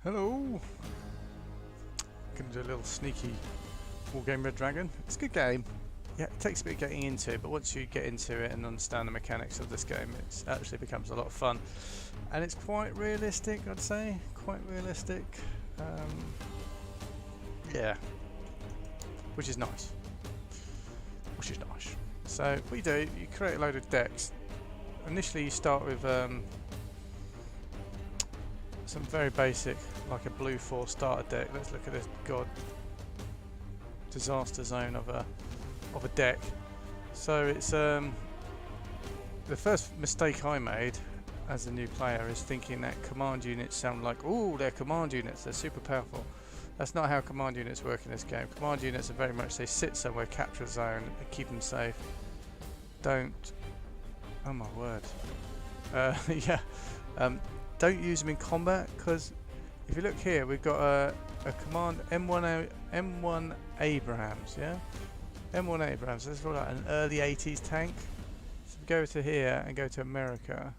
Hello! Gonna do a little sneaky Wargame Red Dragon. It's a good game. Yeah, it takes a bit getting into, but once you get into it and understand the mechanics of this game, it actually becomes a lot of fun. And it's quite realistic, I'd say. Quite realistic. Yeah. Which is nice. Which is nice. So, what you do, you create a load of decks. Initially you start with some very basic, like a blue 4 starter deck. Let's look at this disaster zone of a deck. So it's the first mistake I made as a new player is thinking that command units sound like, oh, they're command units, they're super powerful. That's not how command units work in this game. Command units are very much, they sit somewhere, capture a zone, and keep them safe. Don't, oh my word. Yeah. Don't use them in combat, because if you look here, we've got a command M1 Abrams, yeah? M1 Abrams, this is like an early 80s tank. So we go to here and go to America.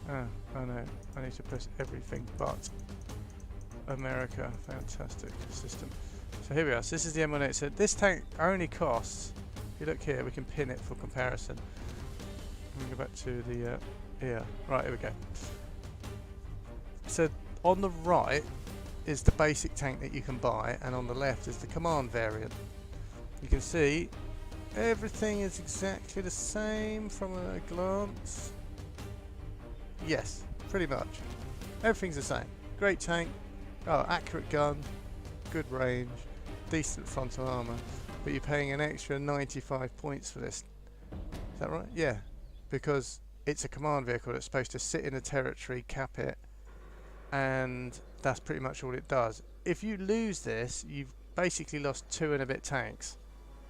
Oh no, I need to press everything but America. Fantastic system. So here we are, so this is the M1A. So this tank only costs, if you look here, we can pin it for comparison. Let me go back to the here. Right, here we go. So on the right is the basic tank that you can buy, and on the left is the command variant. You can see everything is exactly the same from a glance. Yes, pretty much. Everything's the same. Great tank, accurate gun, good range, decent frontal armour, but you're paying an extra 95 points for this. Is that right? Yeah, because it's a command vehicle that's supposed to sit in a territory, cap it, and that's pretty much all it does. If you lose this, you've basically lost 2 and a bit tanks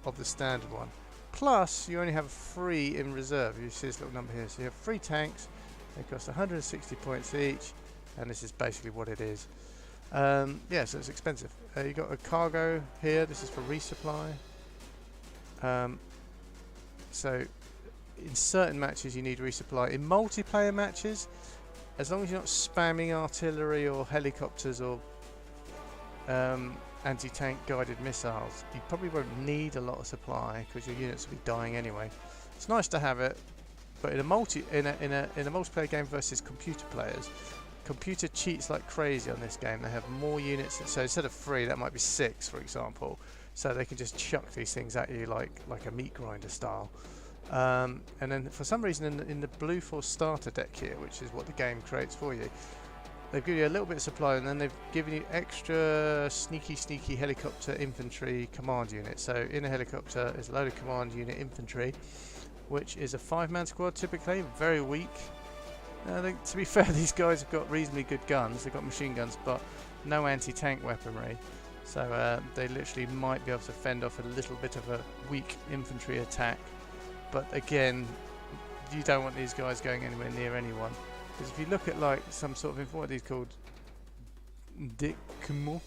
of the standard one. Plus, you only have 3 in reserve. You see this little number here. So you have 3 tanks. They cost 160 points each, and this is basically what it is. Yeah, so it's expensive. You've got a cargo here. This is for resupply. So in certain matches you need resupply. In multiplayer matches, as long as you're not spamming artillery or helicopters or anti-tank guided missiles, you probably won't need a lot of supply because your units will be dying anyway. It's nice to have it, but in a multiplayer game versus computer players, computer cheats like crazy on this game. They have more units, so instead of 3, that might be 6, for example. So they can just chuck these things at you like a meat grinder style. And then for some reason in the blue 4 starter deck here, which is what the game creates for you, they've given you a little bit of supply, and then they've given you extra sneaky helicopter infantry command unit. So in a helicopter is a load of command unit infantry, which is a 5-man squad typically, very weak. To be fair, these guys have got reasonably good guns. They've got machine guns, but no anti-tank weaponry. So they literally might be able to fend off a little bit of a weak infantry attack. But again, you don't want these guys going anywhere near anyone. Because if you look at like some sort of, what are these called? Dicmo.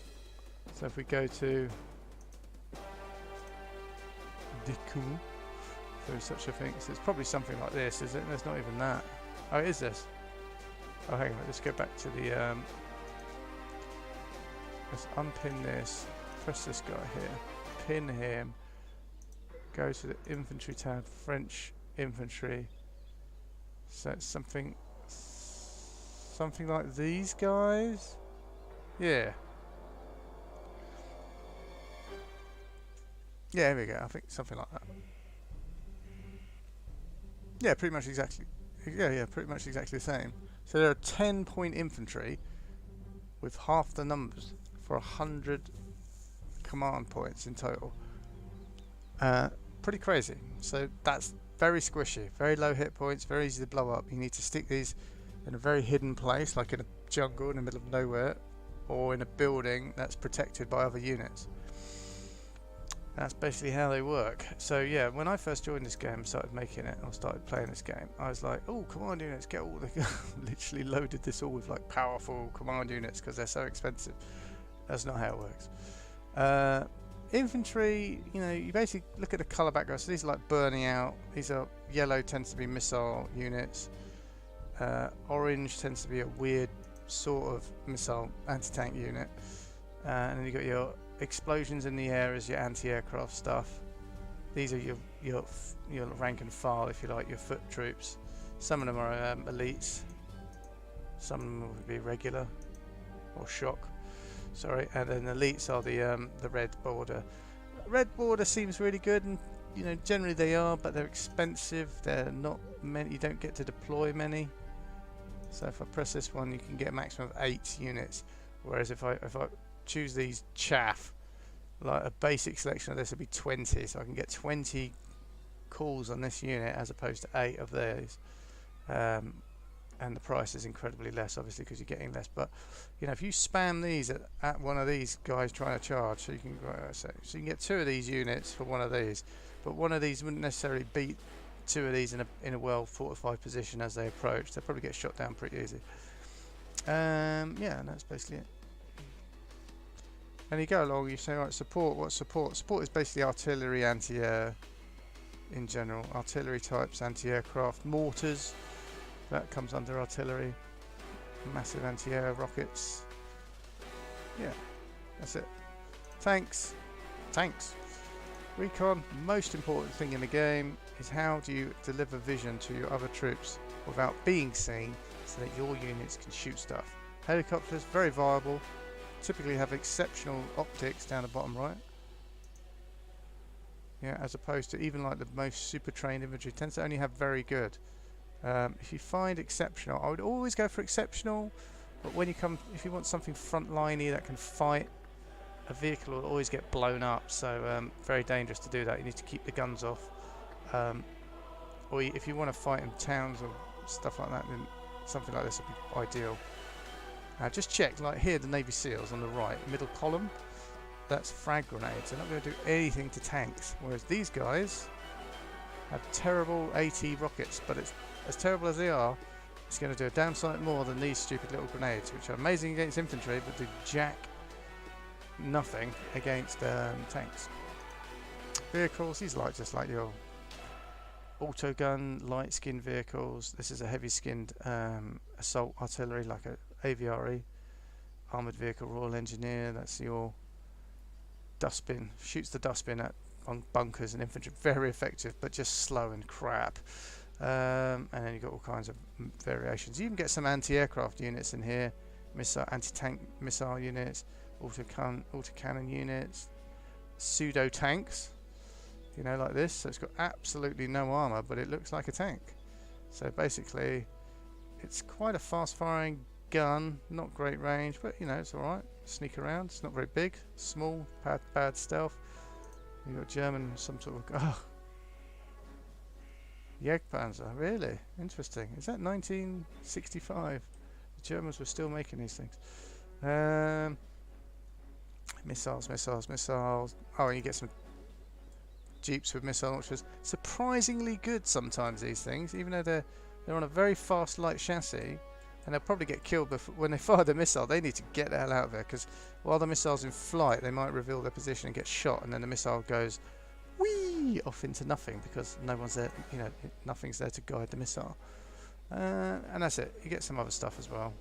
So if we go to Dicmo, there's such a thing. So it's probably something like this, is it? There's not even that. Oh, it is this. Oh, hang on. Let's go back to the. Let's unpin this. Press this guy here. Pin him. Go to the infantry tab, French infantry. So it's something like these guys. Yeah. Yeah, here we go. I think something like that. Yeah, pretty much exactly. Yeah, pretty much exactly the same. So there are 10-point infantry with half the numbers for 100 command points in total. Pretty crazy. So that's very squishy, very low hit points, very easy to blow up. You need to stick these in a very hidden place, like in a jungle in the middle of nowhere, or in a building that's protected by other units. That's basically how they work. So yeah, when I first joined this game and started making it, or started playing this game, I was like, oh, command units, get all the literally loaded this all with like powerful command units because they're so expensive. That's not how it works. Infantry, you know, you basically look at the colour background. So these are like burning out. These are yellow, tends to be missile units. Orange tends to be a weird sort of missile anti-tank unit. And then you've got your explosions in the air as your anti-aircraft stuff. These are your rank and file, if you like, your foot troops. Some of them are elites. Some of them would be regular or shock. Sorry, and then elites are the red border. Red border seems really good, and you know generally they are, but they're expensive. They're not many. You don't get to deploy many. So if I press this one, you can get a maximum of 8 units. Whereas if I choose these chaff, like a basic selection of this would be 20. So I can get 20 calls on this unit as opposed to 8 of theirs. And the price is incredibly less, obviously, because you're getting less. But you know, if you spam these at one of these guys trying to charge, so you can get 2 of these units for one of these, but one of these wouldn't necessarily beat 2 of these in a well fortified position as they approach. They'll probably get shot down pretty easy. Yeah, and that's basically it. And you go along, you say, right, support. What's support? Support is basically artillery, anti-air in general. Artillery types, anti-aircraft, mortars. That comes under artillery. Massive anti-air rockets. Yeah, that's it. Tanks. Recon, most important thing in the game is how do you deliver vision to your other troops without being seen so that your units can shoot stuff. Helicopters, very viable. Typically have exceptional optics down the bottom right. Yeah, as opposed to even like the most super trained infantry tends to only have very good. If you find exceptional, I would always go for exceptional, but when you come, if you want something frontliney that can fight, a vehicle will always get blown up, so very dangerous to do that. You need to keep the guns off, or if you want to fight in towns or stuff like that, then something like this would be ideal. Just check, like here, the Navy SEALs on the right, middle column, that's frag grenades. They're not going to do anything to tanks, whereas these guys have terrible AT rockets, but it's as terrible as they are, it's going to do a damn sight more than these stupid little grenades, which are amazing against infantry, but do jack nothing against tanks. Vehicles, these are just like your auto gun, light skinned vehicles. This is a heavy skinned assault artillery, like a AVRE, armoured vehicle Royal Engineer. That's your dustbin, shoots the dustbin on bunkers and infantry, very effective, but just slow and crap. And then you've got all kinds of variations. You can get some anti-aircraft units in here, anti-tank missile units, autocannon units, pseudo tanks, you know, like this. So it's got absolutely no armor, but it looks like a tank. So basically, it's quite a fast-firing gun, not great range, but you know, it's all right. Sneak around. It's not very big, small, bad stealth. You've got German, some sort of Jagdpanzer, really interesting. Is that 1965? The Germans were still making these things. Missiles. Oh, and you get some jeeps with missile launchers. Surprisingly good sometimes, these things, even though they're on a very fast light chassis, and they'll probably get killed before when they fire the missile. They need to get the hell out of there, because while the missile's in flight, they might reveal their position and get shot, and then the missile goes whee off into nothing because no one's there. You know, nothing's there to guide the missile. And that's it. You get some other stuff as well.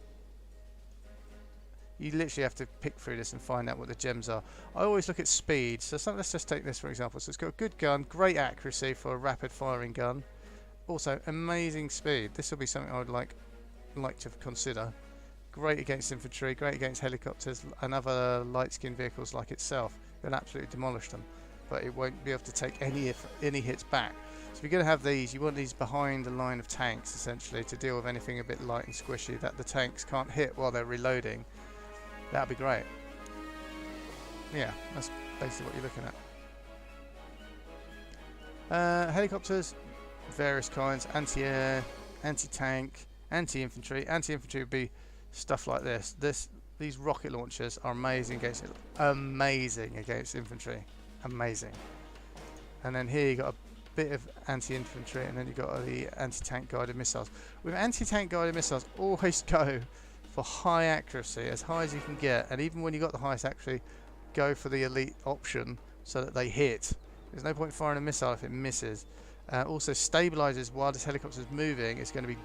You literally have to pick through this and find out what the gems are. I always look at speed. So let's just take this for example. So it's got a good gun, great accuracy for a rapid firing gun. Also amazing speed. This will be something I would like to consider. Great against infantry, great against helicopters and other light skinned vehicles like itself. It'll absolutely demolish them, but it won't be able to take any hits back. So if you're going to have these, you want these behind the line of tanks essentially to deal with anything a bit light and squishy that the tanks can't hit while they're reloading. That'd be great. Yeah, that's basically what you're looking at. Helicopters, various kinds, anti-air, anti-tank, anti-infantry. Anti-infantry would be stuff like this. These rocket launchers are amazing against infantry. Amazing. And then here you got a bit of anti-infantry, and then you got the anti-tank guided missiles. With anti-tank guided missiles, always go for high accuracy, as high as you can get, and even when you got the highest accuracy, go for the elite option so that they hit. There's no point firing a missile if it misses. Also stabilizes while this helicopter is moving. It's going to be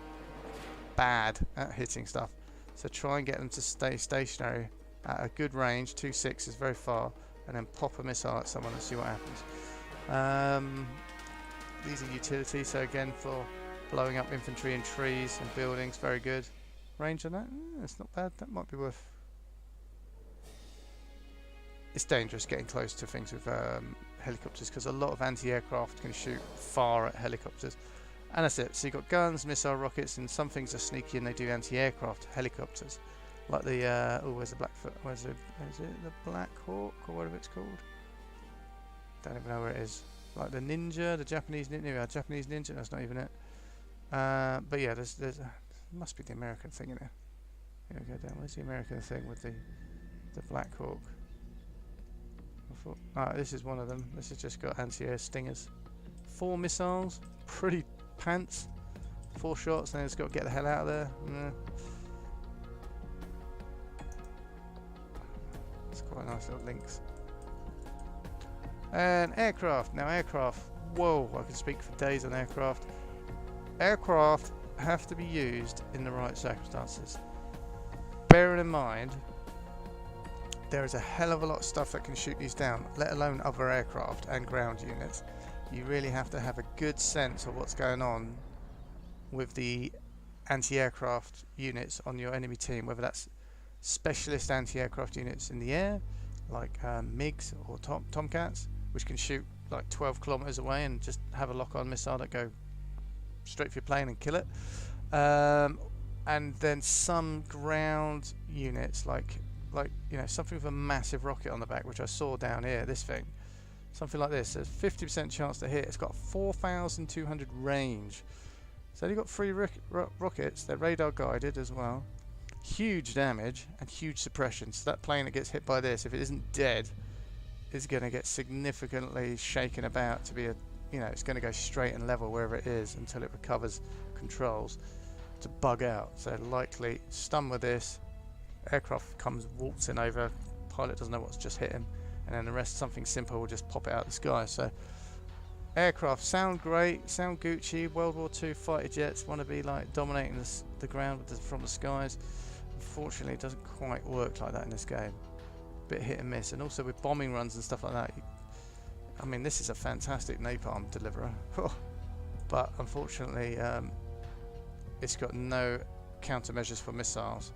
bad at hitting stuff. So try and get them to stay stationary at a good range. 2.6 is very far, and then pop a missile at someone and see what happens. These are utility, so again for blowing up infantry in trees and buildings, very good. Range on that, that's not bad. That might be worth. It's dangerous getting close to things with helicopters because a lot of anti-aircraft can shoot far at helicopters. And that's it. So you've got guns, missile rockets, and some things are sneaky and they do anti-aircraft helicopters. Like the, where's the Blackfoot? Is it the Black Hawk or whatever it's called? Don't even know where it is. Like the Ninja, the Japanese Ninja, that's not even it. But yeah, there must be the American thing in there. Here we go down. Where's the American thing with the Black Hawk? This is one of them. This has just got anti-air stingers. 4 missiles, pretty pants. 4 shots, then it's got to get the hell out of there. It's quite nice little links. And aircraft. Now aircraft, whoa, I can speak for days on aircraft. Aircraft have to be used in the right circumstances. Bearing in mind, there is a hell of a lot of stuff that can shoot these down, let alone other aircraft and ground units. You really have to have a good sense of what's going on with the anti-aircraft units on your enemy team, whether that's specialist anti-aircraft units in the air, like MiGs or Tomcats, which can shoot like 12 kilometers away and just have a lock-on missile that go straight for your plane and kill it. And then some ground units like you know, something with a massive rocket on the back, which I saw down here, this thing. Something like this. There's 50% chance to hit. It's got 4,200 range. It's only got 3 rockets. They're radar guided as well. Huge damage and huge suppression. So that plane that gets hit by this, if it isn't dead, is going to get significantly shaken about to be a, you know, it's going to go straight and level wherever it is until it recovers controls to bug out. So likely stun with this. Aircraft comes waltzing over, pilot doesn't know what's just hit him, and then the rest, something simple, will just pop it out of the sky. So aircraft sound great, sound Gucci. World War II fighter jets want to be like dominating the ground from the skies. Unfortunately, it doesn't quite work like that in this game. Bit hit and miss, and also with bombing runs and stuff like that. I mean, this is a fantastic napalm deliverer, but unfortunately, it's got no countermeasures for missiles.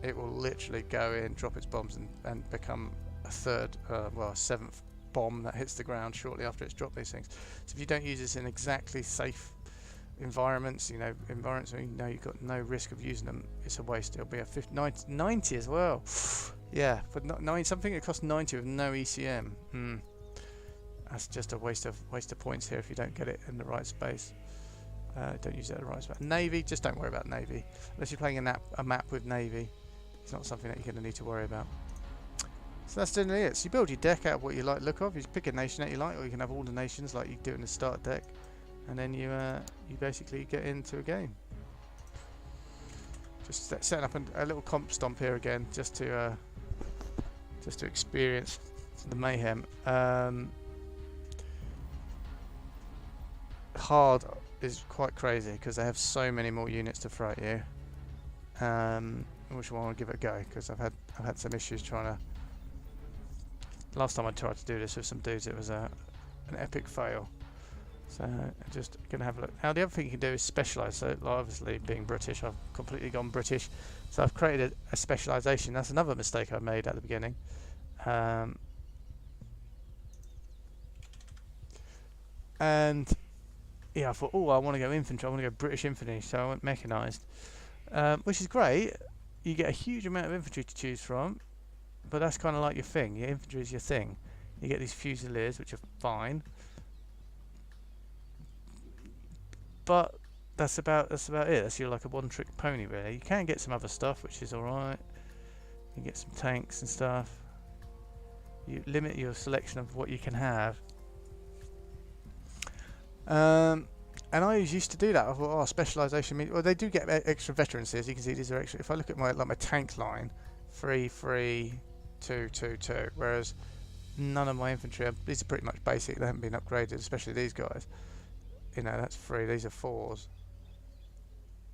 It will literally go in, drop its bombs, and become a seventh bomb that hits the ground shortly after it's dropped these things. So if you don't use this in exactly safe environments, you know, environments where you know you've got no risk of using them, it's a waste. It'll be a 90 as well. Yeah, but something that costs 90 with no ECM. That's just a waste of points here if you don't get it in the right space. Don't use it at the right space. Navy, just don't worry about Navy unless you're playing a map with Navy. It's not something that you're going to need to worry about. So that's generally it. So you build your deck out of what you like the look of. You pick a nation that you like, or you can have all the nations like you do in the start deck, and then you basically get into a game. Just setting up a little comp stomp here again, just to experience the mayhem. Hard is quite crazy because they have so many more units to throw at you. Which I want to give it a go because I've had some issues trying to. Last time I tried to do this with some dudes, it was an epic fail. So I'm just gonna have a look. Now the other thing you can do is specialise. So obviously being British, I've completely gone British. So I've created a specialisation. That's another mistake I made at the beginning. And yeah, I thought, oh, I want to go infantry. I want to go British infantry. So I went mechanised, which is great. You get a huge amount of infantry to choose from, but that's kind of like your thing. Your infantry is your thing. You get these fusiliers, which are fine, but that's about it. That's your like a one-trick pony, really. You can get some other stuff, which is all right. You get some tanks and stuff. You limit your selection of what you can have. And I used to do that. I thought, oh, specialisation means, well, they do get extra veterans here. As you can see, these are extra. If I look at my tank line, 3, 3, 2, 2, 2. Whereas none of my infantry, these are pretty much basic. They haven't been upgraded, especially these guys. You know, that's 3. These are 4s.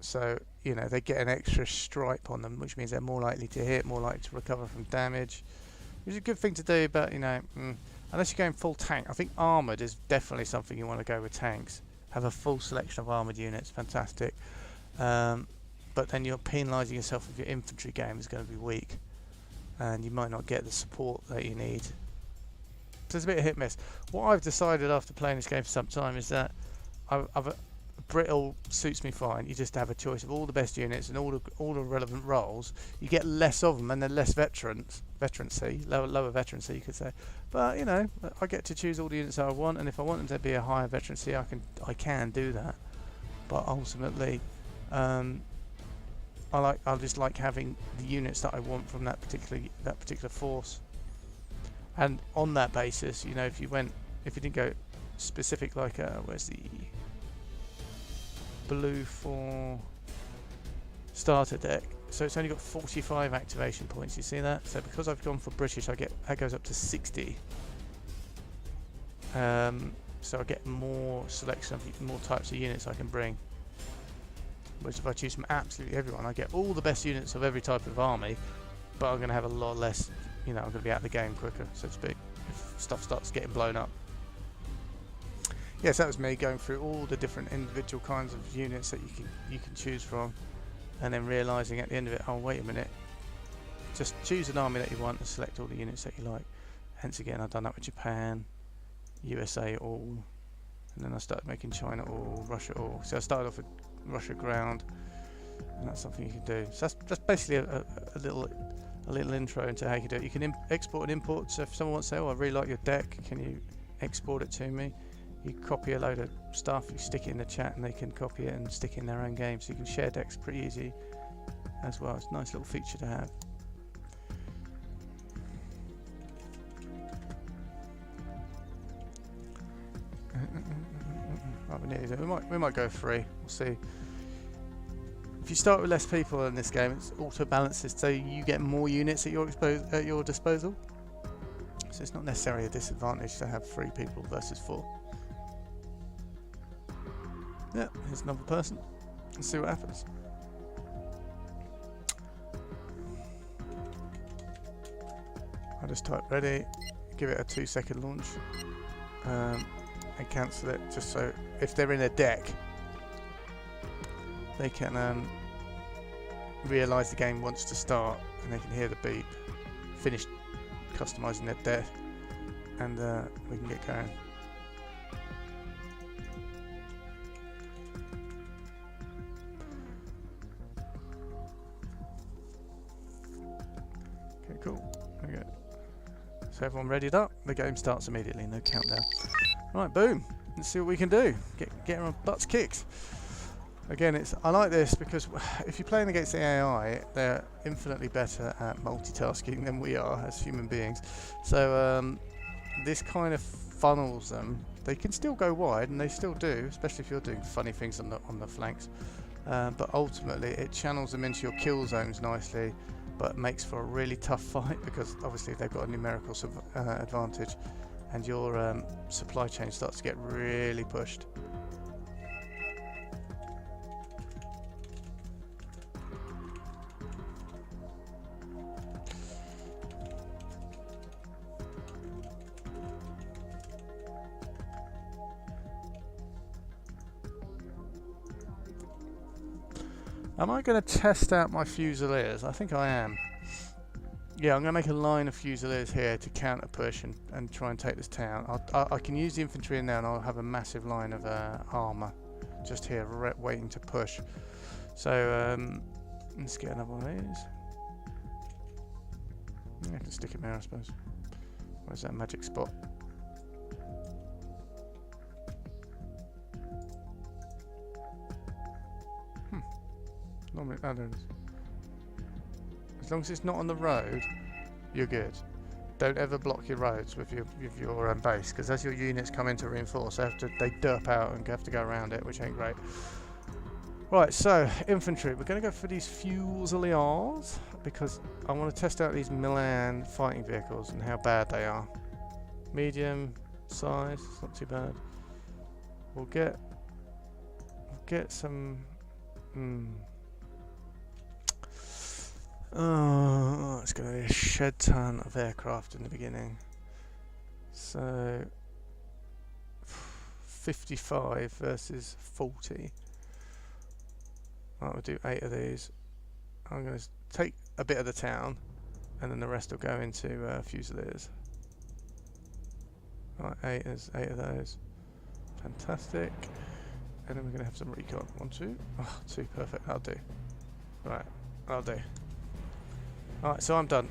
So, you know, they get an extra stripe on them, which means they're more likely to hit, more likely to recover from damage, which is a good thing to do, but, you know, unless you're going full tank. I think armoured is definitely something you want to go with tanks. Have a full selection of armoured units, fantastic. But then you're penalising yourself if your infantry game is going to be weak, and you might not get the support that you need. So it's a bit of hit miss. What I've decided after playing this game for some time is that brittle suits me fine. You just have a choice of all the best units and all the relevant roles. You get less of them and then less veterancy, lower veterancy you could say. But you know, I get to choose all the units that I want, and if I want them to be a higher veterancy, I can do that. But ultimately, I just like having the units that I want from that particular force. And on that basis, you know, if you didn't go specific, like where's the blue for starter deck? So it's only got 45 activation points. You see that? So because I've gone for British, that goes up to 60. So I get more selection of more types of units I can bring. Whereas if I choose from absolutely everyone, I get all the best units of every type of army, but I'm going to have a lot less. You know, I'm going to be out of the game quicker, so to speak, if stuff starts getting blown up. Yes, that was me going through all the different individual kinds of units that you can choose from, and then realising at the end of it, oh wait a minute, just choose an army that you want and select all the units that you like. Hence again, I've done that with Japan, USA all, and then I started making China all, Russia all. So I started off with Russia ground, and that's something you can do. So that's basically a little intro into how you can do it. You can export and import. So if someone wants to say, oh, I really like your deck, can you export it to me? You copy a load of stuff, you stick it in the chat, and they can copy it and stick it in their own game. So you can share decks pretty easy as well. It's a nice little feature to have. Oh, we nearly do. We might go free. We'll see. If you start with less people in this game, it's auto balances, so you get more units at your disposal. So it's not necessarily a disadvantage to have 3 people versus 4. Yeah, here's another person. Let's see what happens. I'll just type ready, give it a 2-second launch, and cancel it, just so if they're in a deck, they can realise the game wants to start, and they can hear the beep, finish customising their deck, and we can get going. Okay, cool. Okay. So everyone readied up, the game starts immediately, no countdown. Right, boom. Let's see what we can do. Get our butts kicked. Again, I like this because if you're playing against the AI, they're infinitely better at multitasking than we are as human beings. So this kind of funnels them. They can still go wide, and they still do, especially if you're doing funny things on the flanks. But ultimately, it channels them into your kill zones nicely, but makes for a really tough fight because obviously they've got a numerical advantage, and your supply chain starts to get really pushed. Am I going to test out my Fusiliers? I think I am. Yeah, I'm going to make a line of Fusiliers here to counter push and try and take this town. I can use the infantry in there, and I'll have a massive line of armour just here waiting to push. So let's get another one of these. I can stick it there, I suppose. Where's that magic spot? Normally, oh, there it is. As long as it's not on the road, you're good. Don't ever block your roads with your base, because as your units come in to reinforce, they derp out and have to go around it, which ain't great. Right, so infantry. We're going to go for these Fusiliers because I want to test out these Milan fighting vehicles and how bad they are. Medium size, it's not too bad. We'll get some Oh, it's going to be a shed ton of aircraft in the beginning. So 55 versus 40. Right, we'll do 8 of these. I'm going to take a bit of the town, and then the rest will go into Fusiliers. Right, 8 of those. Fantastic. And then we're going to have some recon. 1, 2. Oh, 2, perfect. That'll do. Right, that'll do. Alright, so I'm done.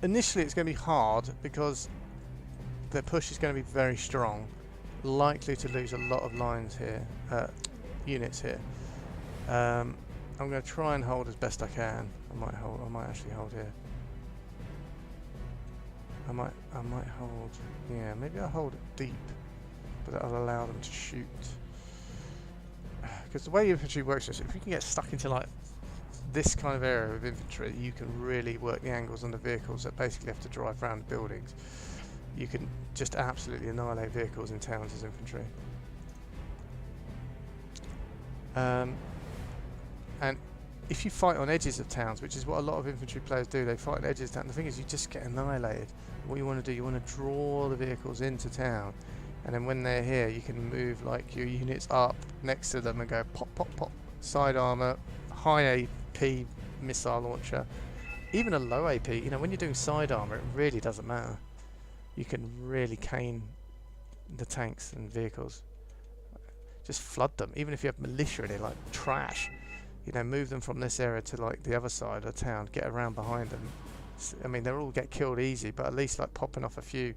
Initially it's going to be hard because the push is going to be very strong. Likely to lose a lot of lines here, units here. I'm going to try and hold as best I can. I might actually hold here. I might hold, yeah, maybe I'll hold it deep, but that'll allow them to shoot. Because the way infantry works is, if you can get stuck into like this kind of area of infantry, you can really work the angles on the vehicles that basically have to drive around the buildings. You can just absolutely annihilate vehicles in towns as infantry. And if you fight on edges of towns, which is what a lot of infantry players do, they fight on edges of town. The thing is, you just get annihilated. What you want to do, you want to draw the vehicles into town, and then when they're here, you can move like your units up next to them and go pop, pop, pop. Side armor, high AP missile launcher, even a low AP. You know, when you're doing side armor, it really doesn't matter. You can really cane the tanks and vehicles. Just flood them, even if you have militia in it, like trash. You know, move them from this area to like the other side of town, get around behind them. I mean, they'll all get killed easy, but at least like popping off a few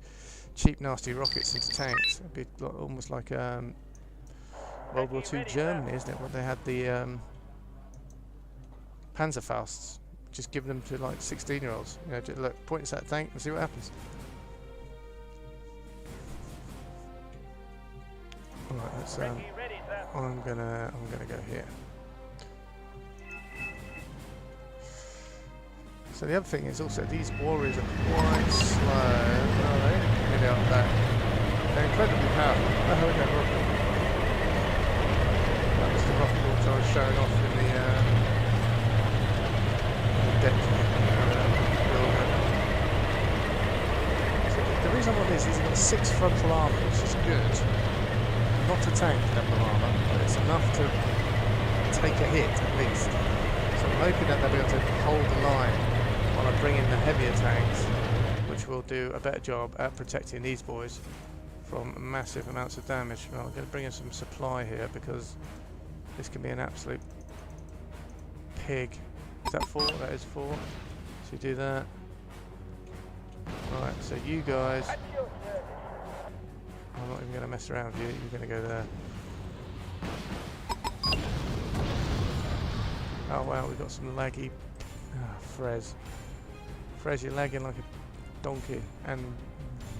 cheap, nasty rockets into tanks. It'd be almost like World War II Germany, isn't it? Where they had the Panzerfausts. Just give them to like 16-year-olds. You know, just look, point us at a tank and see what happens. Alright, let's I'm gonna go here. So the other thing is also these warriors are quite slow. Oh, they really aren't that. They're incredibly powerful. Oh, here we go, rocket. That was the rocket launch I was showing off in the deck. So the reason I want this is you've got 6 frontal armour, which is good. Not to tank level armour, but it's enough to take a hit at least. So I'm hoping that they'll be able to hold the line while I bring in the heavier tanks, which will do a better job at protecting these boys from massive amounts of damage. Well, I'm going to bring in some supply here because this can be an absolute pig. Is that 4? That is 4. So you do that. Right, so you guys, I'm not even going to mess around with you, you're going to go there. Oh wow, we've got some laggy Frez. Frez, you're lagging like a donkey. And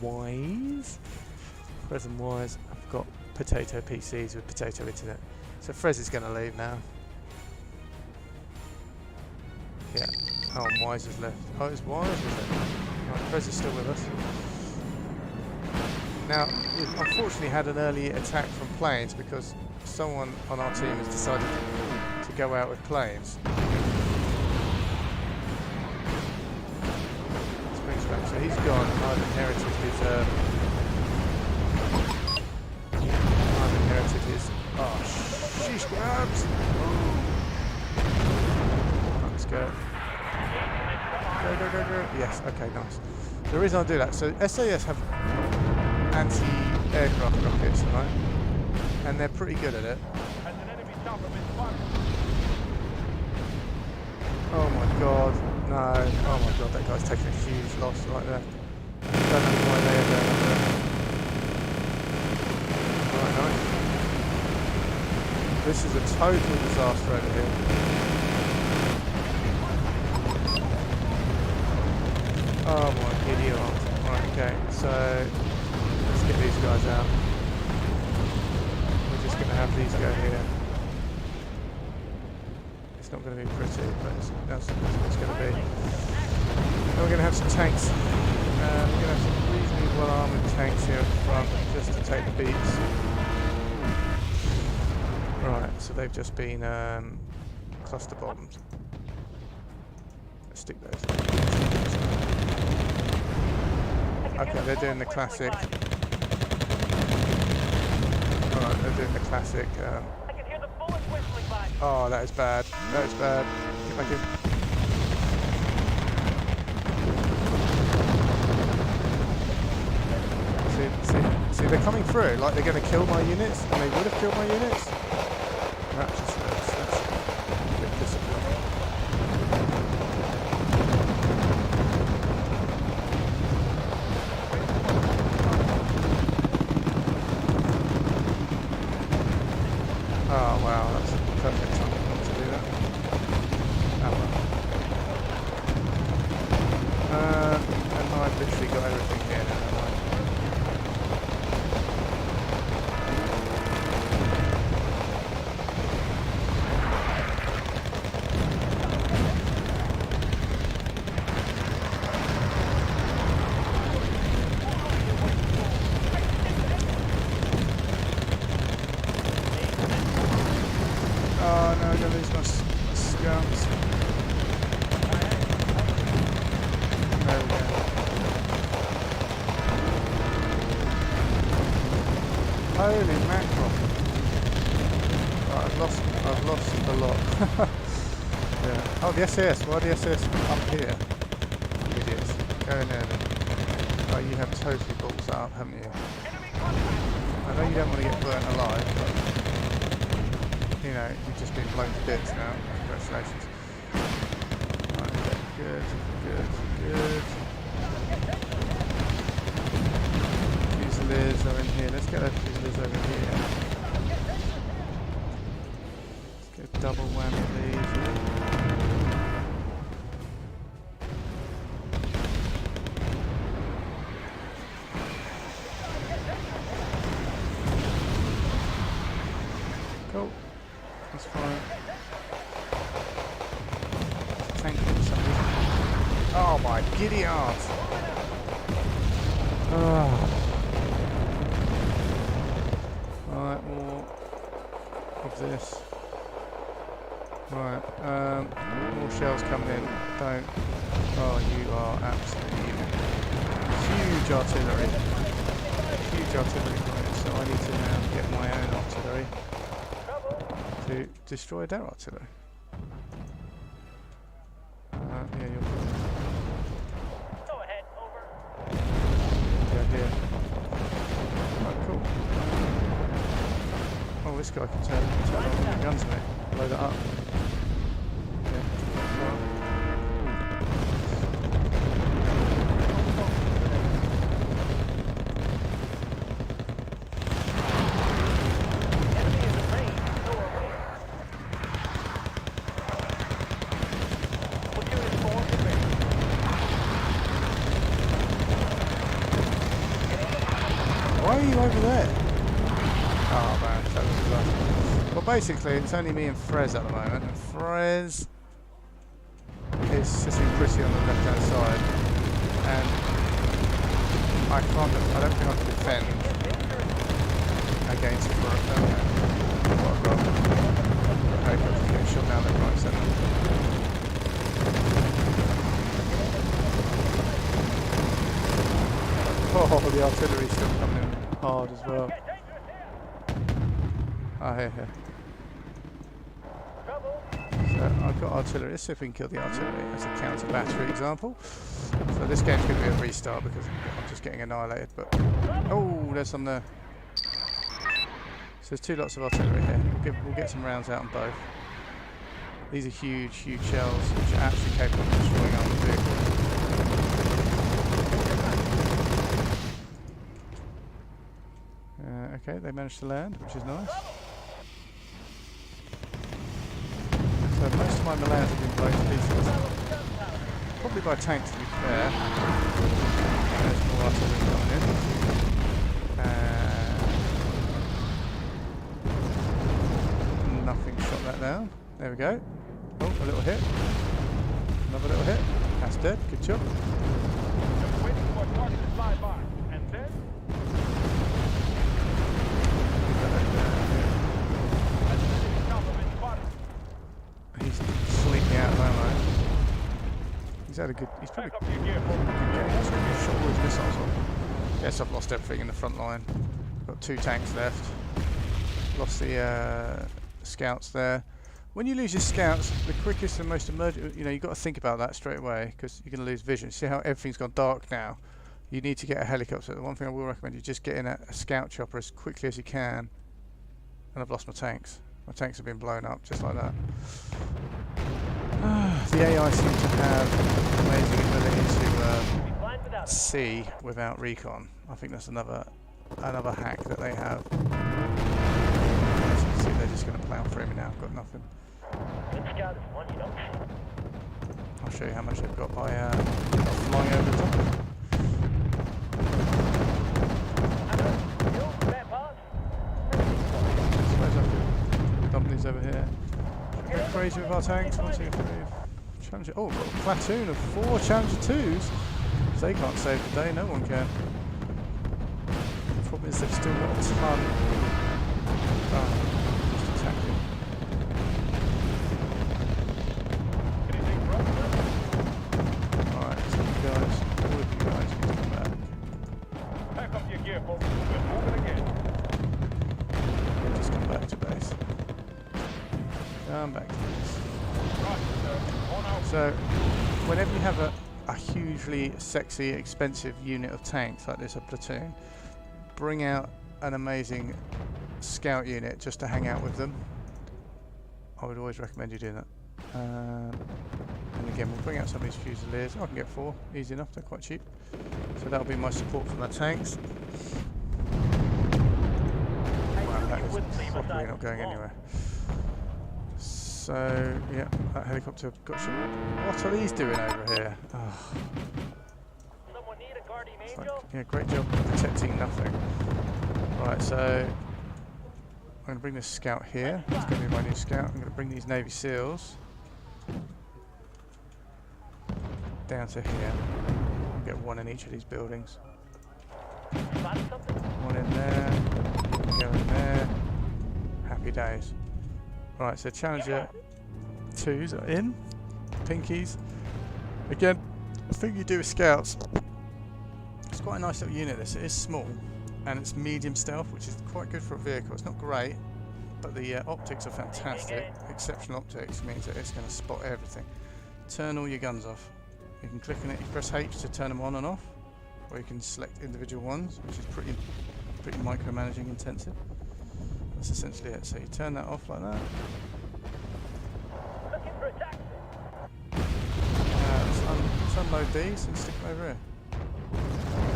Wise? Frez and Wise, I've got potato PCs with potato internet. So Frez is going to leave now. Yeah. Oh, and Wise has left. Oh, it's Wise, is it? Right, Frez is still with us. Now, we've unfortunately had an early attack from planes because someone on our team has decided to go out with planes. So he's gone. I've inherited his. Oh, sheesh grabs! Right, let's go. Go. Yes. Okay. Nice. The reason I do that, so SAS have anti-aircraft rockets, right? And they're pretty good at it. Oh my god, no. Oh my god, that guy's taking a huge loss right there. I don't know why they are going there. Right, nice. This is a total disaster over here. Oh my idiot. Right, okay, so let's get these guys out. We're just going to have these go here. It's not going to be pretty, but that's what it's going to be. And we're going to have some tanks. We're going to have some reasonably well armoured tanks here at the front, just to take the beats. Right, so they've just been cluster bombed. Let's stick those. Okay, they're doing the classic. Alright, they're doing the classic. Oh, that is bad. That is bad. Get back in. See, they're coming through. Like they're going to kill my units, and they would have killed my units. That's a bit disappointing. Oh wow, that's a perfect time to do that. Oh well. And I've literally got everything here now. Oh no, I'm gonna lose my scouts. There we go. Holy mackerel. Right, I've lost a lot. Yeah. Oh, the SAS. Why the SAS up here? Idiots. Go in there then. Oh, you have totally balls that up, haven't you? I know you don't want to get burnt alive, but you know, you've just been blown to bits now. Congratulations. Right, good. Fusiliers are in here. Let's get those fusiliers over here. Let's get a double whammy of these. Cool. That's fine. Tank for some reason. Oh my giddy arse! Right, more of this. Right, more shells coming in. Don't. Oh, you are absolutely huge artillery. Huge artillery points. So I need to now get my own artillery to destroy their artillery. Yeah, you're good. Go ahead, over. Yeah, here. Right, cool. Oh, this guy can turn on the guns on it. Load it up. Yeah. Why are you over there? Oh man, that was lucky. Well, basically, it's only me and Frez at the moment, and Frez is sitting pretty on the left-hand side, and I don't think I can defend against Frez. What I've got. Okay, I'm getting shot down left, right, centre. Oh, the artillery's still coming in hard as well. Ah, here. So I've got artillery. Let's see if we can kill the artillery as a counter battery example. So this game's going to be a restart because I'm just getting annihilated. But oh, there's some there. So there's 2 lots of artillery here. We'll get some rounds out on both. These are huge shells which are actually capable of destroying armored vehicles. Okay, they managed to land, which is nice. So most of my Milans have been blown to pieces. Probably by tanks, to be fair. There's more artillery coming in. Nothing shot that down. There we go. Oh, a little hit. Another little hit. That's dead. Good job. Just waiting for a target to fly by. And then? He's completely out of ammo. He's had a good. He's probably Back up your gear, folks. shot all his missiles off. Yes, I've lost everything in the front line. Got 2 tanks left. Lost the scouts there. When you lose your scouts, the quickest and most emergent, you've got to think about that straight away because you're going to lose vision. See how everything's gone dark now? You need to get a helicopter. The one thing I will recommend you just get in a scout chopper as quickly as you can. And I've lost my tanks. My tanks have been blown up just like that. The AI seem to have amazing ability to see without recon. I think that's another hack that they have. As you can see, they're just going to plough through me now. I've got nothing. I'll show you how much they've got by flying over the top of it. I suppose I could dump these over here. Go crazy with our tanks. 1, 2, 3. Challenger. Oh, we've got a platoon of 4 Challenger 2s. If they can't save the day, no one can. The problem is they've still got a ton. Just attacking. Alright, so you guys, all of you guys need to come back. Pack up your gear, folks. We're moving again. Yeah, just come back to base. Come back to base. Right, sir. On out. So, whenever you have a hugely sexy, expensive unit of tanks like this, a platoon, bring out an amazing scout unit just to hang out with them. I would always recommend you do that. And again, we'll bring out some of these Fusiliers. I can get 4, easy enough, they're quite cheap. So that'll be my support for my tanks. Wow, that is probably not going anywhere. So, yeah, that helicopter got some. What are these doing over here? Oh. It's like, yeah, great job protecting nothing. Right, so I'm going to bring this scout here. It's going to be my new scout. I'm going to bring these Navy SEALs down to here. I'll get 1 in each of these buildings. 1 in there. Go in there. Happy days. Right, so Challenger 2s are in. Pinkies. Again, the thing you do with scouts, it's quite a nice little unit this. It is small and it's medium stealth, which is quite good for a vehicle. It's not great, but the optics are fantastic. Exceptional optics means that it's going to spot everything. Turn all your guns off. You can click on it, you press H to turn them on and off, or you can select individual ones, which is pretty micromanaging intensive. That's essentially it. So you turn that off like that. Let's unload these and stick them over here.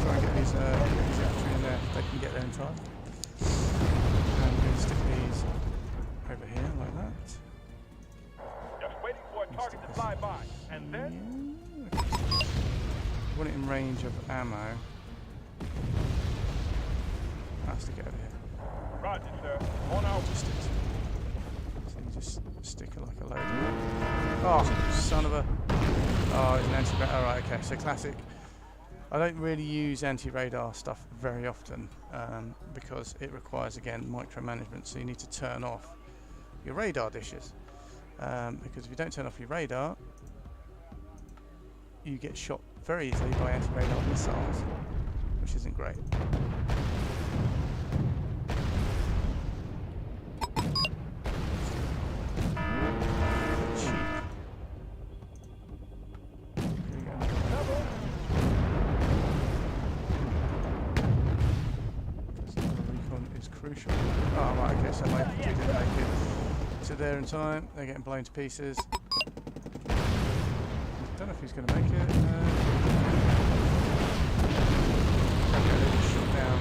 Try and get these infantry in there if they can get there in time. And we're going to stick these over here like that. Just waiting for a target to fly by. And then... I want it in range of ammo. I'll stick it over here. Roger, sir. On out. So you just stick it like a load. Oh, son of a... Oh, it's an anti-radar. Alright, okay, so classic. I don't really use anti-radar stuff very often because it requires, again, micromanagement, so you need to turn off your radar dishes. Because if you don't turn off your radar, you get shot very easily by anti-radar missiles, which isn't great. Crucial. Oh, right, okay, so my infantry didn't make it to there in time. They're getting blown to pieces. I don't know if he's going to make it. Okay, they just shot down.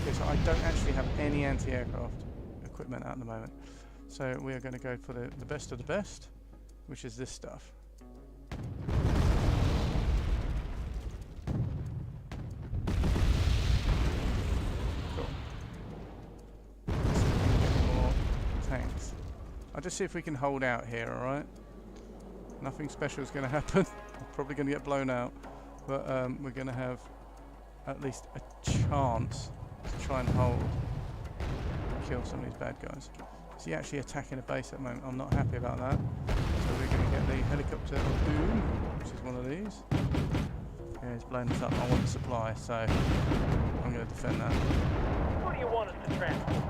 Okay, so I don't actually have any anti-aircraft equipment at the moment. So we are going to go for the best of the best, which is this stuff. I'll just see if we can hold out here, alright? Nothing special is going to happen. We're probably going to get blown out. But we're going to have at least a chance to try and hold and kill some of these bad guys. he actually attacking a base at the moment? I'm not happy about that. So we're going to get the helicopter boom, which is one of these. Yeah, he's blown this up. I want the supply, so I'm going to defend that. What do you want us to transport?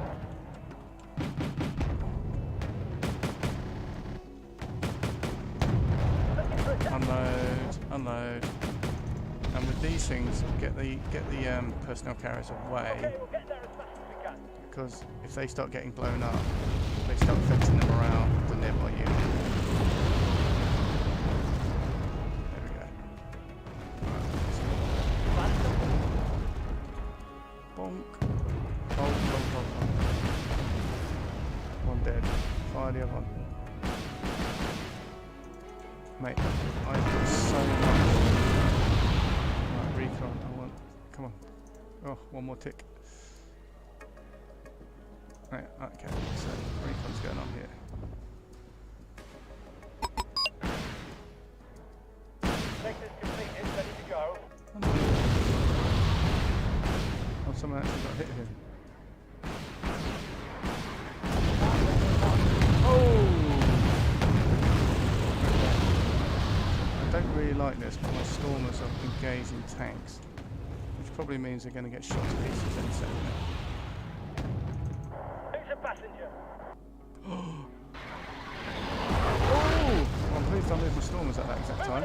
Unload, unload. And with these things, get the personnel carriers away. Okay, we'll get there as fast as we can. Because if they start getting blown up, they start affecting the morale of the nearby unit. There we go. Bonk. Bonk, bonk, bonk, bonk. One dead. Fire the other one. Mate, I've got so much. Right, recon. I want. Come on. Oh, one more tick. Right, okay, so recon's going on here. Sector's completed, ready to go. Oh, someone actually got hit here. Oh! I don't really like this, but my stormers are engaged in tanks, which probably means they're going to get shot to pieces any second. Passenger. Oh! Well, I'm pleased I moved my stormers at that exact time.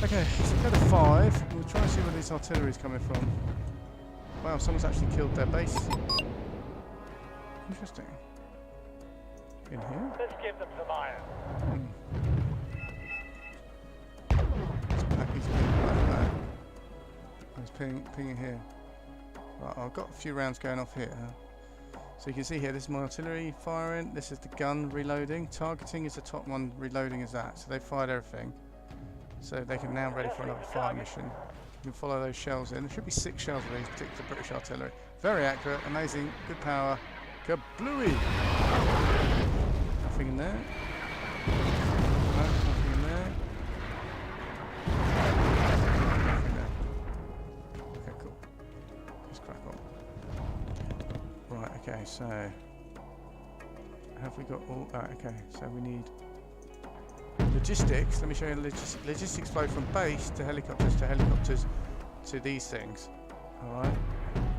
Okay, so go to 5. We'll try and see where this artillery is coming from. Wow, someone's actually killed their base. Interesting. In here? Let's give them some iron. He's pinging like that. He's pinging here. Right, I've got a few rounds going off here. So you can see here, this is my artillery firing, this is the gun reloading, targeting is the top one, reloading is that. So they fired everything. So they can now ready for another fire mission. You can follow those shells in. There should be 6 shells of these, particularly British artillery. Very accurate, amazing, good power. Kablooey! Nothing in there. No, nothing in there. Nothing there. Okay, cool. Let's crack on. Right, okay, so have we got all... okay, so we need logistics. Let me show you logistics flow from base to helicopters to these things. Alright,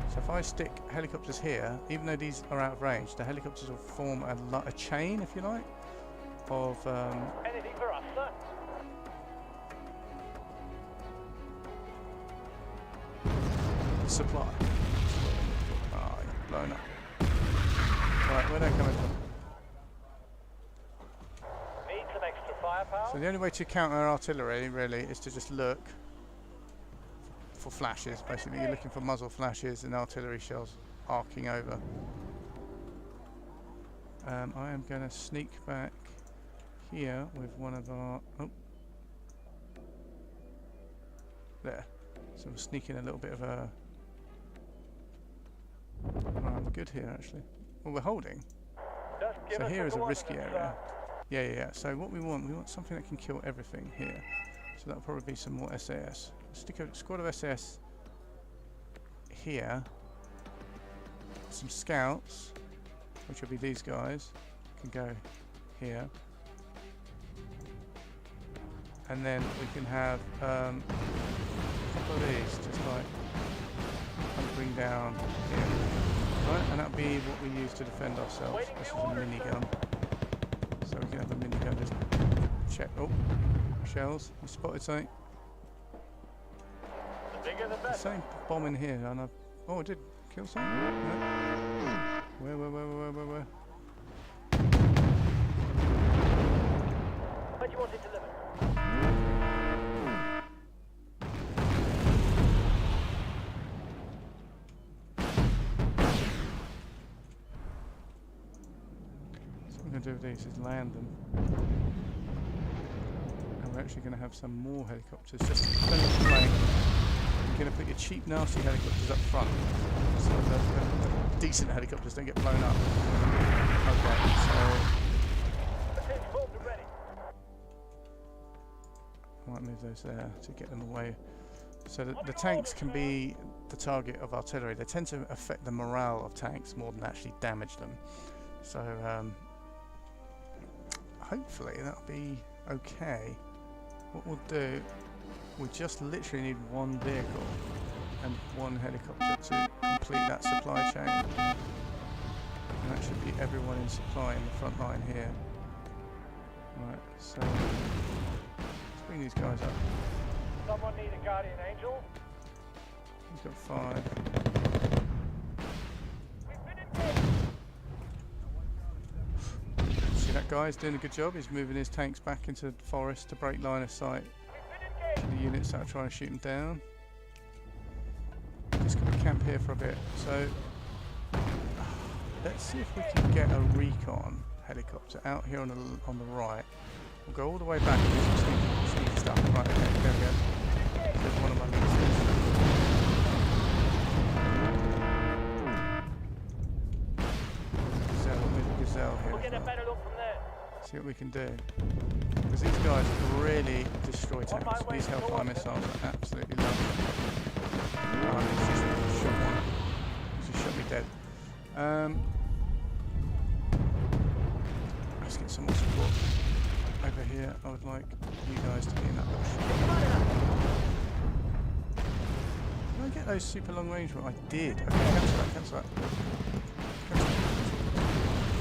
so if I stick helicopters here, even though these are out of range, the helicopters will form a chain, if you like, of... Anything for us, sir? supply. Ah, you're blown up. Right, where are they coming from? Need some extra firepower? So the only way to counter artillery, really, is to just look for flashes. Basically, you're looking for muzzle flashes and artillery shells arcing over. I am going to sneak back here with one of our... Oh. There. So we're sneaking a little bit of a... Right, we're good here, actually. Well, we're holding. So here is a risky area. Yeah. So what we want something that can kill everything here. So that'll probably be some more SAS. Stick a squad of SAS here. Some scouts, which will be these guys, can go here. And then we can have a couple of these, just like bring down here. Right, and that'll be what we use to defend ourselves. This is a minigun. So we can have a minigun just check. Oh, shells. You spotted something? The bigger the better. Same bomb in here, and oh, I did kill something. No. Where? Where do you want it delivered? What we're going to do with these is land them. And we're actually going to have some more helicopters just to defend the flank. You're going to put your cheap, nasty helicopters up front, so the decent helicopters don't get blown up. Okay, so... I might move those there to get them away. So the tanks can be the target of artillery. They tend to affect the morale of tanks more than actually damage them. So hopefully that'll be okay. What we'll do, we just literally need one vehicle and one helicopter to complete that supply chain. And that should be everyone in supply in the front line here. Right, so let's bring these guys up. Someone need a guardian angel? He's got 5. We've been engaged. See that guy's doing a good job. He's moving his tanks back into the forest to break line of sight We've been to engaged. the units that are trying to shoot him down. Just going to camp here for a bit. So let's see if we can get a recon helicopter out here on the right. We'll go all the way back and do some sneaky stuff. Right, okay, there we go. There's one of my mixers. Gazelle, move the Gazelle here. We'll get a better look from there. See what we can do. Because these guys really destroy tanks. These Hellfire missiles are absolutely lovely. Oh, he's just shot one. He's just shot me dead. Let's get some more support over here. I would like you guys to be in that bush. Did I get those super long range ones? I did. Okay, cancel that, cancel that.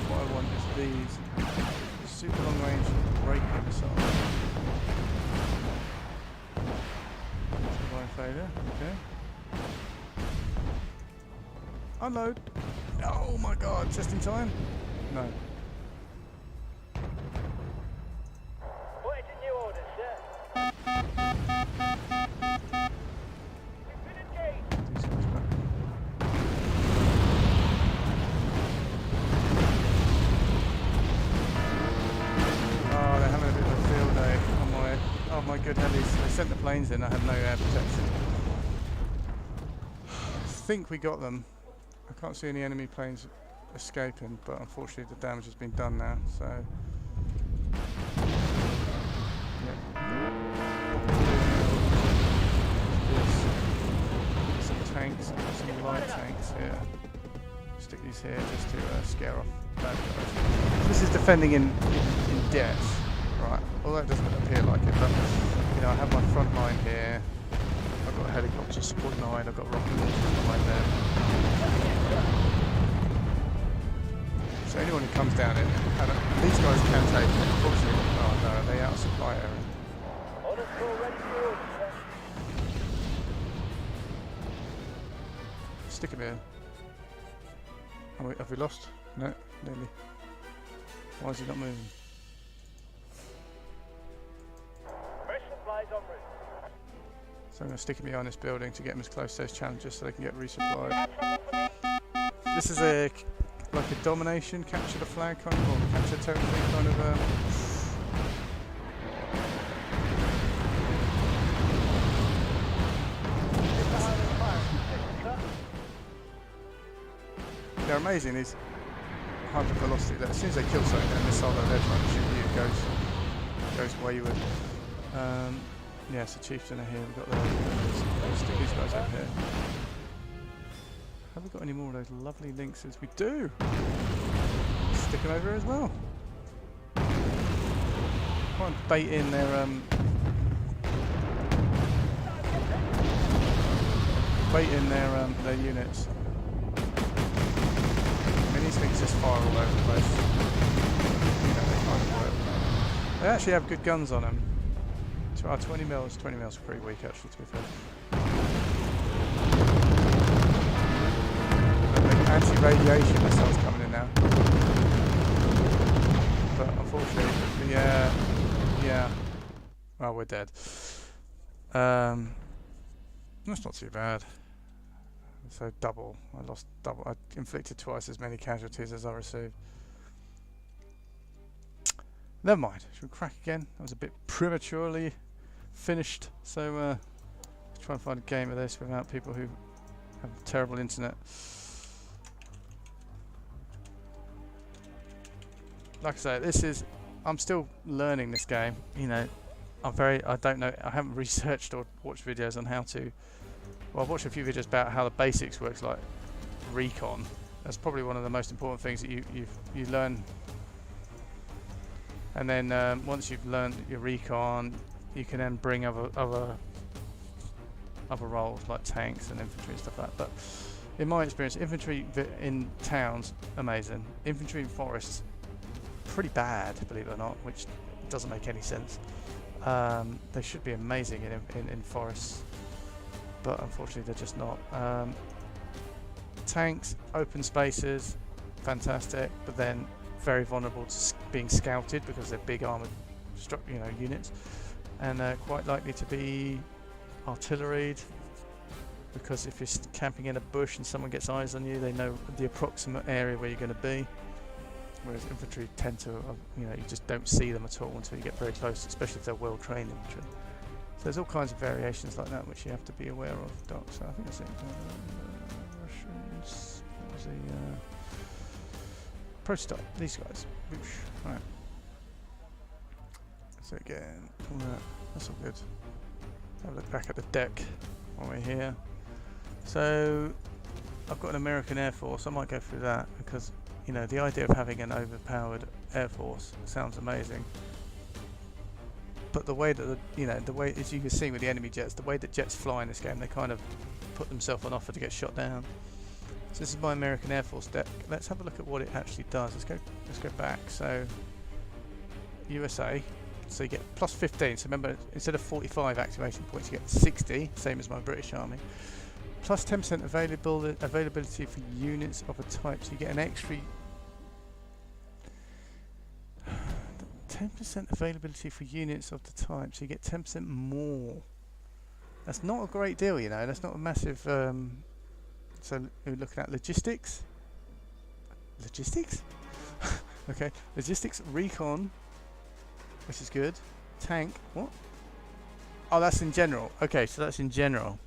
What I want is these super long range breaking missiles. Survive failure, okay. Unload! Oh my god, just in time? No. What is in your orders, sir? We've been engaged. These guys back. Oh, they're having a bit of a field day on my good helis. They sent the planes in, I had no air protection. I think we got them. I can't see any enemy planes escaping, but unfortunately the damage has been done now, so yeah. Some tanks, some light tanks here. Stick these here just to scare off bad guys. This is defending in depth, right? Although it doesn't appear like it, but you know, I have my front line here. I've got a helicopter support 9, I've got rocket launchers behind them. So anyone who comes down it, and these guys can take it, unfortunately. Oh no, are they out of supply area? Orders full ready for orders, sir. Stick him here. Oh, wait, have we lost? No, nearly. Why is he not moving? Fresh supplies en route. So I'm going to stick him behind this building to get him as close to those challenges so they can get resupplied. Have something for me? This is like a domination, capture the flag kind of, or capture territory kind of. They're amazing. These hyper velocity. That as soon as they kill something, a missile that they're trying to shoot you goes wayward. Yeah, so Chieftain are here. We've got let's stick these guys over here. Have we got any more of those lovely lynxes? We do! Stick them over here as well. Try and bait in their units. I mean, these things just fire all over the place. You know, they kind of work. They actually have good guns on them. 20 mils are pretty weak actually, to be fair. Anti-radiation missiles coming in now. But unfortunately, yeah. Well, we're dead. That's not too bad. So double. I lost double. I inflicted twice as many casualties as I received. Never mind. Should we crack again? That was a bit prematurely finished. So let's try and find a game of this without people who have terrible internet. Like I say, I'm still learning this game. You know, I don't know. I haven't researched or watched videos on how to. Well, I've watched a few videos about how the basics works, like recon, That's probably one of the most important things that you learn. And then once you've learned your recon, you can then bring other roles like tanks and infantry and stuff like that. But in my experience, infantry in towns, amazing. Infantry in forests, pretty bad, believe it or not, which doesn't make any sense. They should be amazing in forests, but unfortunately they're just not. Tanks, open spaces, fantastic, but then very vulnerable to being scouted because they're big armoured units, and quite likely to be artilleried, because if you're camping in a bush and someone gets eyes on you, they know the approximate area where you're going to be. Whereas infantry tend to, you just don't see them at all until you get very close, especially if they're well-trained infantry. So there's all kinds of variations like that which you have to be aware of. Doc, so I think that's it. Russians. What was the prototype? These guys. Whoosh. Right. So again, all that. That's all good. Have a look back at the deck while we're here. So I've got an American Air Force. I might go through that because the idea of having an overpowered Air Force sounds amazing. But the way that the way, as you can see with the enemy jets, the way that jets fly in this game, they kind of put themselves on offer to get shot down. So this is my American Air Force deck. Let's have a look at what it actually does. Let's go back. So USA. So you get plus 15. So remember, instead of 45 activation points, you get 60, same as my British Army. Plus 10% availability for units of a type. So you get an extra 10% availability for units of the type. So you get 10% more. That's not a great deal, That's not a massive. So we're looking at logistics. Logistics? Okay. Logistics, recon, which is good. Tank. What? Oh, that's in general. Okay, so that's in general.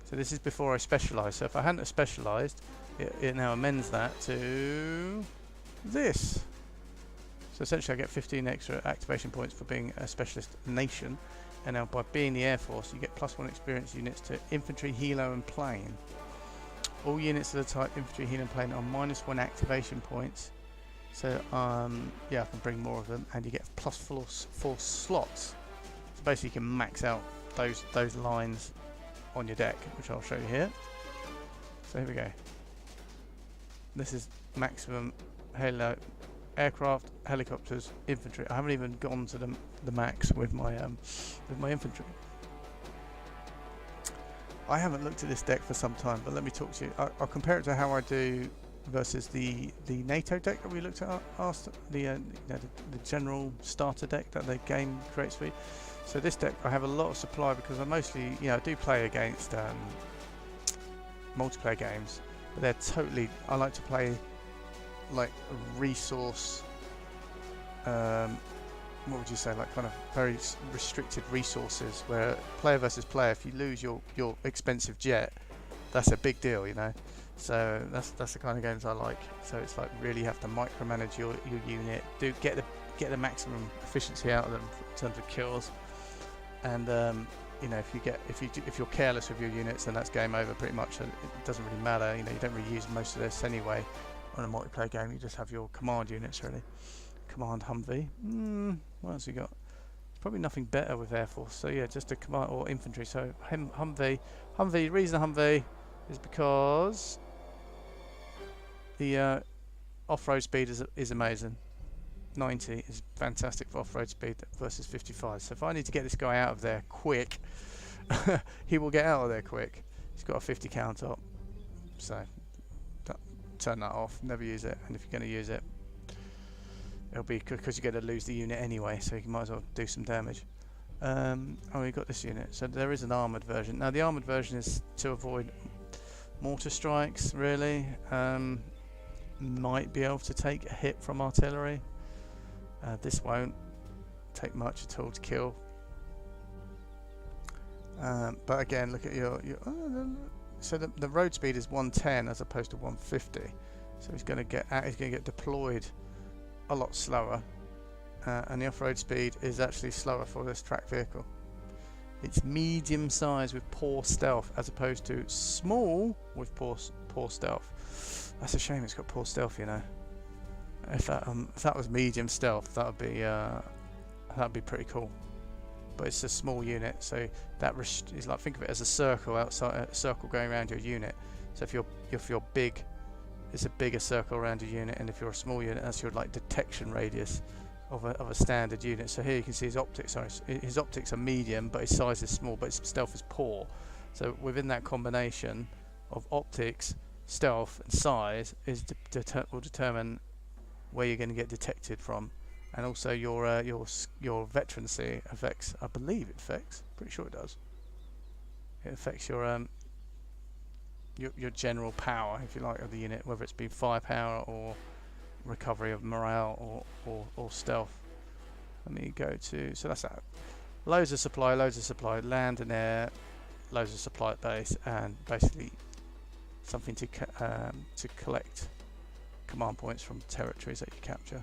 So this is before I specialise. So if I hadn't specialised, it now amends that to this. So essentially I get 15 extra activation points for being a specialist nation. And now by being the Air Force, you get plus 1 experience units to infantry, helo and plane. All units of the type infantry, helo and plane are -1 activation points. So yeah, I can bring more of them, and you get plus 4 slots. So basically you can max out those lines on your deck, which I'll show you here. So here we go. This is maximum aircraft, helicopters, infantry. I haven't even gone to the max with my infantry. I haven't looked at this deck for some time, but let me talk to you. I'll compare it to how I do versus the NATO deck that we looked at, the general starter deck that the game creates for you. So this deck, I have a lot of supply because I mostly, I do play against multiplayer games, but they're totally. I like to play like resource. What would you say? Like kind of very restricted resources, where player versus player, if you lose your expensive jet, that's a big deal, So that's the kind of games I like. So it's like really have to micromanage your unit, get the maximum efficiency out of them in terms of kills. And if you're careless with your units, then that's game over pretty much. And it doesn't really matter. You don't really use most of this anyway. On a multiplayer game, you just have your command units really. Command Humvee. What else you got? There's probably nothing better with Air Force. So yeah, just a command or infantry. So Humvee. The reason Humvee is because the off-road speed is amazing. 90 is fantastic for off-road speed versus 55. So if I need to get this guy out of there quick, he will get out of there quick. He's got a 50 count up. So turn that off. Never use it. And if you're going to use it, it'll be because you're going to lose the unit anyway. So you might as well do some damage. Oh, we got this unit. So there is an armoured version. Now the armoured version is to avoid mortar strikes, really. Might be able to take a hit from artillery. This won't take much at all to kill. But again, look at your so the road speed is 110 as opposed to 150. So he's going to get deployed a lot slower. And the off-road speed is actually slower for this track vehicle. It's medium size with poor stealth as opposed to small with poor poor stealth. That's a shame it's got poor stealth, you know. If that was medium stealth, that'd be pretty cool. But it's a small unit, so that is like, think of it as a circle outside, a circle going around your unit. So if you're big, it's a bigger circle around your unit, and if you're a small unit, that's your like detection radius of a standard unit. So here you can see his optics. Sorry, his optics are medium, but his size is small, but his stealth is poor. So within that combination of optics, stealth, and size will determine where you're going to get detected from, and also your veterancy affects. I believe it affects. Pretty sure it does. It affects your general power, if you like, of the unit, whether it's been firepower or recovery of morale or stealth. Let me go to, so that's that. Loads of supply, land and air, loads of supply at base, and basically something to collect command points from territories that you capture.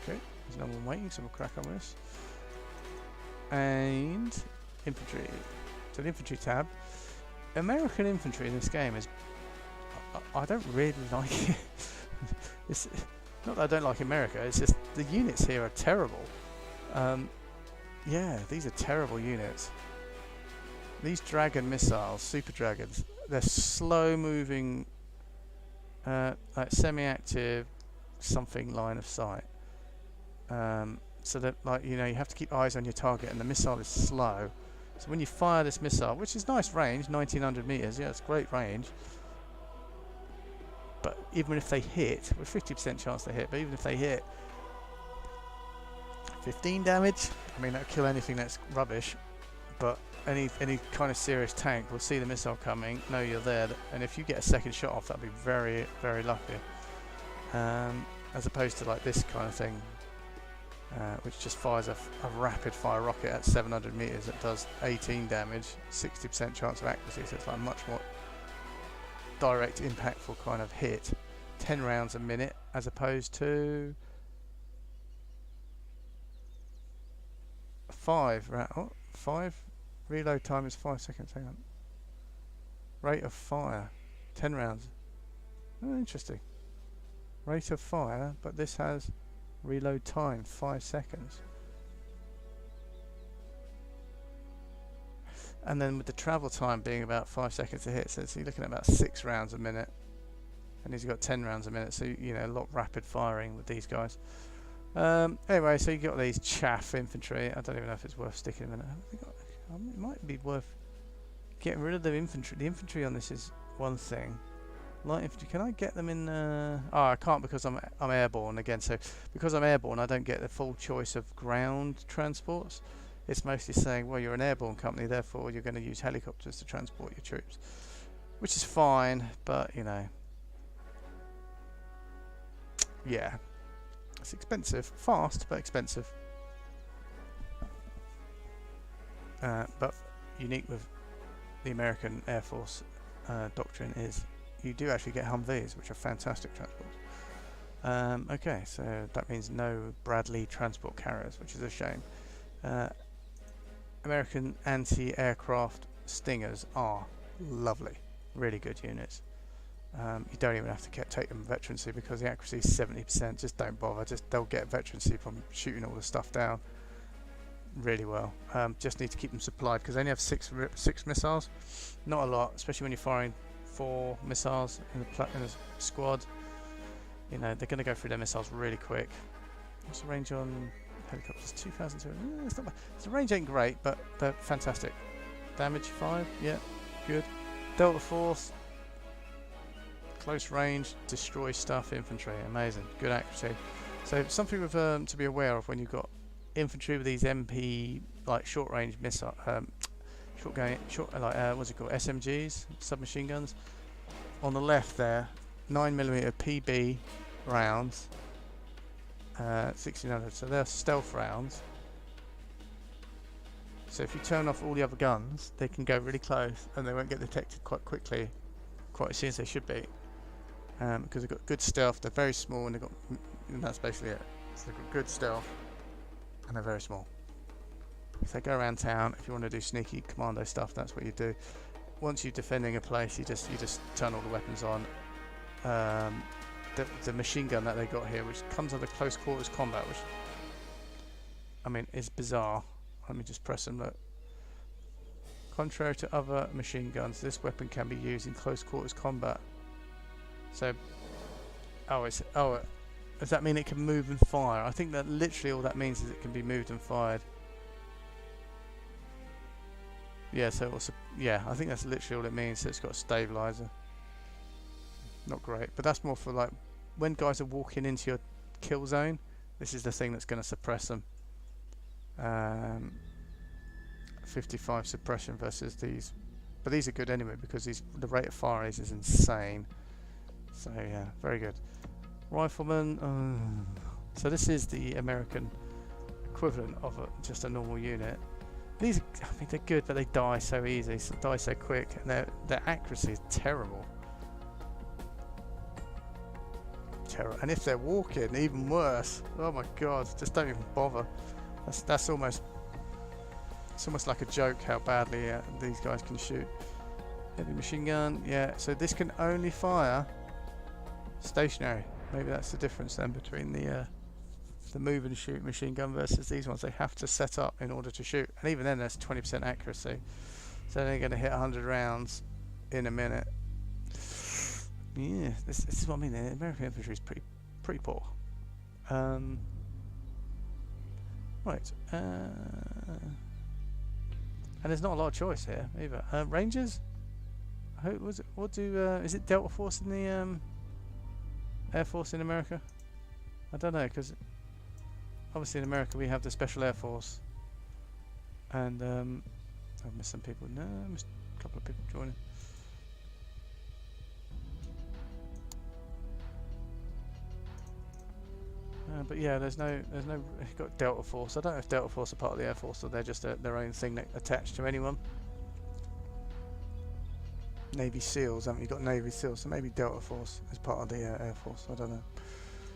Okay, there's no one waiting, so we'll crack on with this. And infantry. So the infantry tab. American infantry in this game is, I don't really like it. It's not that I don't like America, it's just the units here are terrible. Yeah, these are terrible units. These dragon missiles, super dragons, they're slow moving, like semi-active something line of sight. So that, like, you know, you have to keep eyes on your target, and the missile is slow. So when you fire this missile, which is nice range, 1900 meters, yeah, it's great range. But even if they hit, with 50% chance they hit, but even if they hit 15 damage, I mean, that'll kill anything that's rubbish. But any kind of serious tank will see the missile coming, know you're there, and if you get a second shot off, that'll be very, very lucky. As opposed to like this kind of thing, which just fires a rapid fire rocket at 700 meters that does 18 damage, 60% chance of accuracy, so it's like a much more direct, impactful kind of hit. 10 rounds a minute as opposed to 5 reload time is 5 seconds. Hang on. Rate of fire 10 rounds. Oh, interesting. Rate of fire, but this has reload time 5 seconds. And then with the travel time being about 5 seconds to hit, so you're looking at about 6 rounds a minute. And he's got 10 rounds a minute, so you know, a lot rapid firing with these guys. Anyway, so you got these chaff infantry. I don't even know if it's worth sticking them in. It might be worth getting rid of the infantry. The infantry on this is one thing. Light infantry, can I get them in? Oh, I can't because I'm airborne again. So because I'm airborne, I don't get the full choice of ground transports. It's mostly saying, well, you're an airborne company, therefore you're going to use helicopters to transport your troops, which is fine, but you know, yeah, it's expensive, fast but expensive. But unique with the American Air Force doctrine is you do actually get Humvees, which are fantastic transports. Okay, so that means no Bradley transport carriers, which is a shame. American anti-aircraft Stingers are lovely, really good units. You don't even have to take them veterancy because the accuracy is 70%. Just don't bother. They'll get veterancy from shooting all the stuff down really well. Just need to keep them supplied because they only have six missiles. Not a lot, especially when you're firing 4 missiles in a squad. You know, they're going to go through their missiles really quick. What's the range on helicopters? 2,200. It's not bad. The range ain't great, but they're fantastic. Damage 5, yeah, good. Delta Force, close range, destroy stuff, infantry, amazing, good accuracy. So something with to be aware of when you've got infantry with these MP like short range missile, what's it called? SMGs, submachine guns. On the left there, 9mm PB rounds, 1600. So they're stealth rounds. So if you turn off all the other guns, they can go really close and they won't get detected quite quickly, quite as soon as they should be. Because they've got good stealth, they're very small, and and that's basically it. So they've got good stealth, and they're very small. If they go around town, if you want to do sneaky commando stuff, that's what you do. once you're defending a place, you just turn all the weapons on. The machine gun that they got here, which comes under close quarters combat, which I mean is bizarre. Let me just press and look. Contrary to other machine guns, this weapon can be used in close quarters combat. So, does that mean it can move and fire? I think that literally all that means is it can be moved and fired. Yeah, so I think that's literally all it means. So it's got a stabilizer. Not great, but that's more for like when guys are walking into your kill zone. This is the thing that's going to suppress them. 55 suppression versus these, but these are good anyway because the rate of fire is insane. So yeah, very good. Rifleman. So this is the American equivalent of just a normal unit. These, I mean, they're good, but they die so easy, die so quick, and their accuracy is terrible. And if they're walking, even worse. Oh my god, just don't even bother. That's almost. It's almost like a joke how badly these guys can shoot. Heavy machine gun, yeah. So this can only fire stationary. Maybe that's the difference then between the move and shoot machine gun versus these ones. They have to set up in order to shoot, and even then, there's 20% accuracy. So they're going to hit 100 rounds in a minute. Yeah, this is what I mean. The American infantry is pretty poor. Right. And there's not a lot of choice here either. Rangers? Is it Delta Force in the Air Force in America? I don't know, because obviously in America we have the Special Air Force. And I've missed some people. No, I missed a couple of people joining. But yeah, there's no. You've got Delta Force. I don't know if Delta Force are part of the Air Force or they're just their own thing that attached to anyone. Navy SEALs, haven't you got Navy SEALs? So maybe Delta Force is part of the Air Force. I don't know.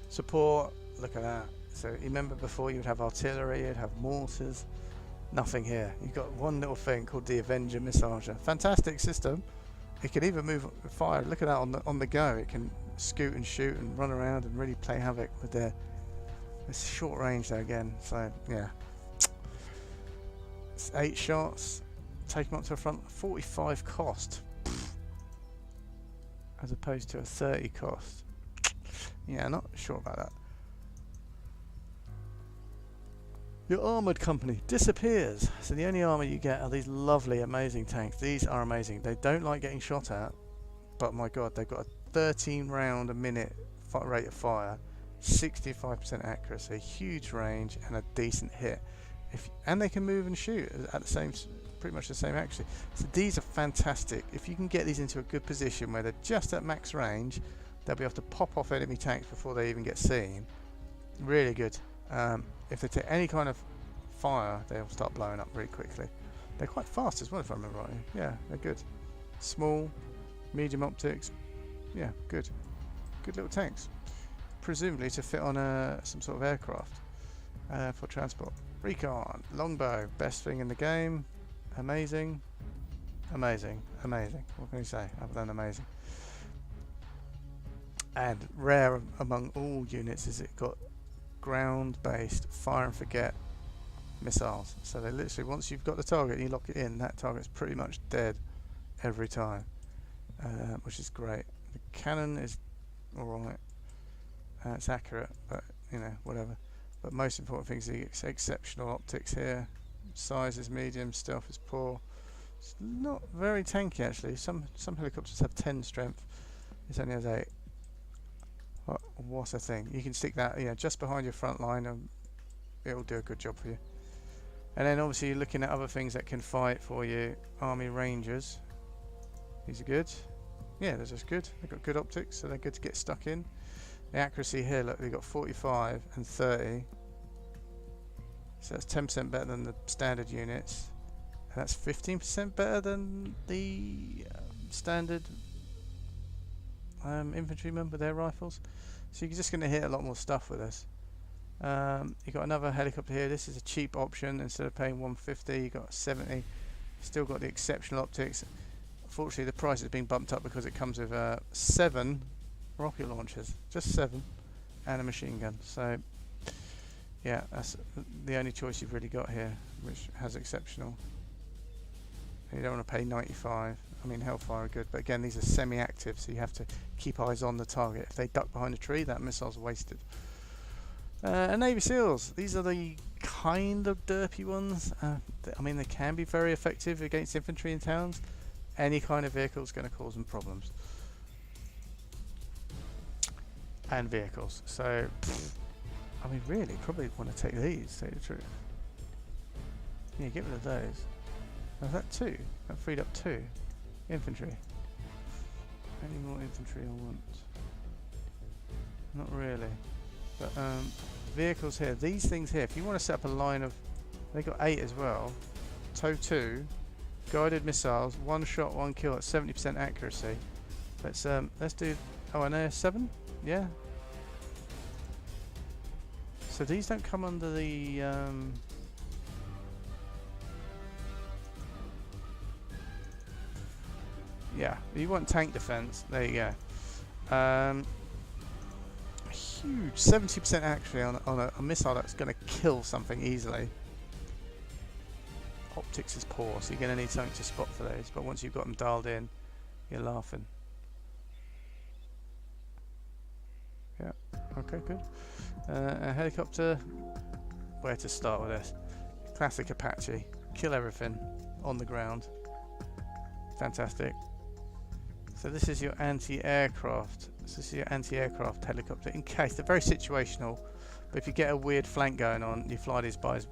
Support. Look at that. So you remember before you'd have artillery, you'd have mortars. Nothing here. You've got one little thing called the Avenger missile launcher. Fantastic system. It can even move fire. Look at that on the go. It can scoot and shoot and run around and really play havoc with their. It's short range there again, so yeah. It's 8 shots, take them up to the front, 45 cost. As opposed to a 30 cost. Yeah, not sure about that. Your armoured company disappears. So the only armour you get are these lovely, amazing tanks. These are amazing. They don't like getting shot at, but my god, they've got a 13 round a minute rate of fire. 65% accuracy, huge range, and a decent hit. And they can move and shoot at pretty much the same accuracy. So these are fantastic. If you can get these into a good position where they're just at max range, they'll be able to pop off enemy tanks before they even get seen. Really good. If they take any kind of fire, they'll start blowing up very quickly. They're quite fast as well, if I remember rightly. Yeah, they're good. Small, medium optics. Yeah, good. Good little tanks. Presumably to fit on some sort of aircraft for transport. Recon, longbow, best thing in the game. Amazing, amazing, amazing. What can you say other than amazing? And rare among all units is it got ground-based fire and forget missiles. So they literally, once you've got the target and you lock it in, that target's pretty much dead every time, which is great. The cannon is alright. It's accurate, but you know, whatever. But most important thing is the exceptional optics here. Size is medium, stealth is poor. It's not very tanky actually. Some helicopters have 10 strength. This only has 8. What a thing! You can stick that, just behind your front line, and it'll do a good job for you. And then obviously you're looking at other things that can fight for you. Army Rangers. These are good. Yeah, they're just good. They've got good optics, so they're good to get stuck in. The accuracy here, look, they've got 45 and 30. So that's 10% better than the standard units. And that's 15% better than the standard infantrymen with their rifles. So you're just going to hit a lot more stuff with this. You've got another helicopter here. This is a cheap option. Instead of paying 150, you've got 70. Still got the exceptional optics. Fortunately, the price is being bumped up because it comes with 7 rocket launchers, just 7, and a machine gun. So yeah, that's the only choice you've really got here, which has exceptional. You don't want to pay 95. I mean, Hellfire are good, but again, these are semi-active, so you have to keep eyes on the target. If they duck behind a tree, that missile's wasted. And Navy SEALs, these are the kind of derpy ones. I mean, they can be very effective against infantry in towns. Any kind of vehicle is going to cause them problems. And vehicles. So, I mean, really, probably want to take these, to tell you the truth. Yeah, get rid of those. Was that 2? That freed up 2. Infantry. Any more infantry I want? Not really. But vehicles here, these things here, if you want to set up a line of, they got 8 as well. TOW 2, guided missiles, 1 shot, 1 kill at 70% accuracy. Let's do, oh, an AS7? Yeah. So these don't come under the yeah, you want tank defense. There you go. Huge 70% actually on a missile that's going to kill something easily. Optics is poor, so you're going to need something to spot for those. But once you've got them dialed in, you're laughing. Yeah. Okay. Good. A helicopter. Where to start with this? Classic Apache. Kill everything on the ground. Fantastic. So this is your anti-aircraft. This is your anti-aircraft helicopter. In case they're very situational, but if you get a weird flank going on, you fly these guys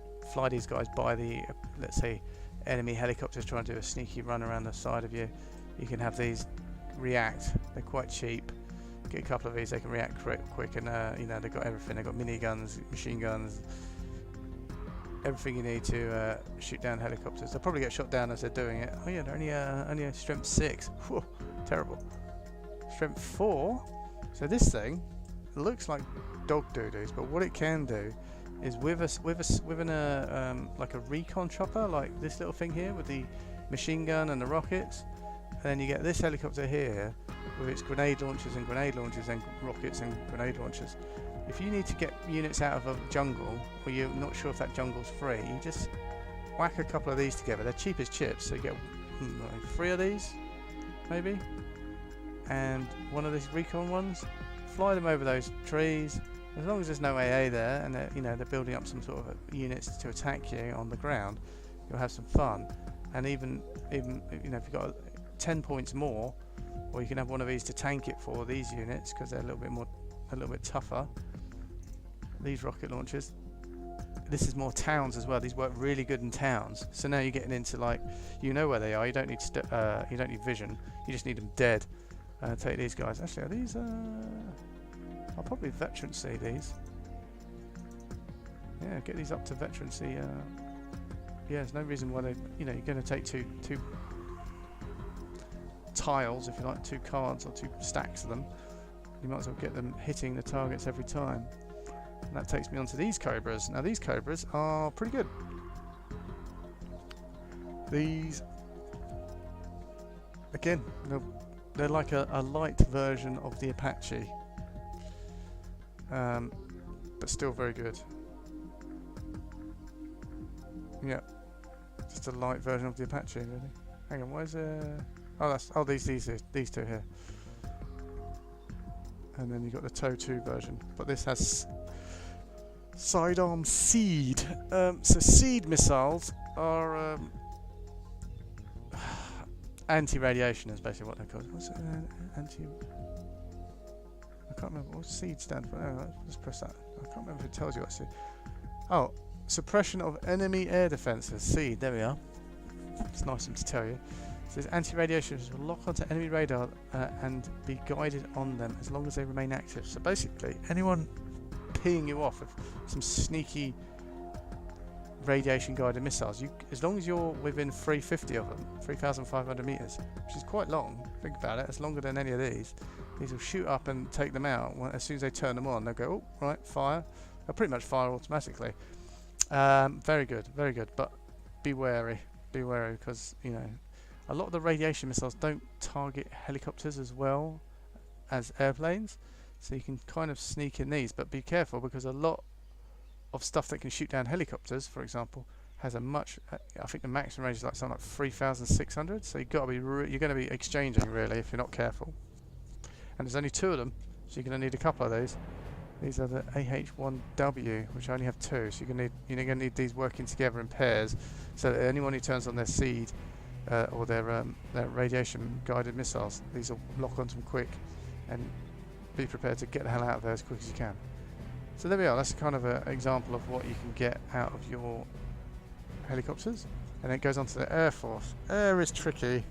by the let's say enemy helicopters trying to do a sneaky run around the side of you. You can have these react. They're quite cheap. Get a couple of these, they can react quick, and you know, they've got everything. They've got miniguns, machine guns, everything you need to shoot down helicopters. They'll probably get shot down as they're doing it. Oh yeah, they're only a strength 6. Whew, terrible. Strength 4. So this thing looks like dog doo-doos, but what it can do is with like a recon chopper, like this little thing here with the machine gun and the rockets, and then you get this helicopter here with its grenade launchers and rockets and grenade launchers. If you need to get units out of a jungle, or you're not sure if that jungle's free, you just whack a couple of these together. They're cheap as chips, so you get 3 of these, maybe, and 1 of these recon ones. Fly them over those trees. As long as there's no AA there, and they're building up some sort of units to attack you on the ground, you'll have some fun. And even if you've got 10 points more, or you can have one of these to tank it for these units because they're a little bit tougher. These rocket launchers. This is more towns as well. These work really good in towns. So now you're getting into, like, you know where they are. You don't need you don't need vision. You just need them dead. Take these guys. Actually, are these? I'll probably veterancy these. Yeah, get these up to veterancy. Yeah, there's no reason why they. You're going to take two tiles, if you like, 2 cards or 2 stacks of them. You might as well get them hitting the targets every time. And that takes me on to these Cobras. Now these Cobras are pretty good. These, again, they're like a light version of the Apache, but still very good. Yeah, just a light version of the Apache, really. Hang on, where's these 2 here. And then you've got the TOW 2 version, but this has sidearm seed. So seed missiles are anti-radiation is basically what they're called. What's it? I can't remember what seed stand for. No, let's press that. I can't remember if it tells you what seed. Oh, suppression of enemy air defences. Seed. There we are. It's nice of them to tell you. It says anti-radiation will lock onto enemy radar and be guided on them as long as they remain active. So basically, anyone peeing you off with some sneaky radiation-guided missiles, as long as you're within 350 of them, 3,500 meters, which is quite long. Think about it. It's longer than any of these. These will shoot up and take them out. As soon as they turn them on, they'll go, oh, right, fire. They'll pretty much fire automatically. Very good, very good. But be wary, because A lot of the radiation missiles don't target helicopters as well as airplanes, so you can kind of sneak in these, but be careful because a lot of stuff that can shoot down helicopters, for example, has a much, I think the maximum range is like something like 3,600, so you've got to be you're going to be exchanging really if you're not careful. And there's only 2 of them, so you're going to need a couple of these. These are the AH-1W, which I only have 2, so you're going to need these working together in pairs, so that anyone who turns on their seed or their radiation guided missiles, these will lock onto them quick, and be prepared to get the hell out of there as quick as you can. So there we are. That's kind of an example of what you can get out of your helicopters, and it goes on to the Air Force. Air is tricky.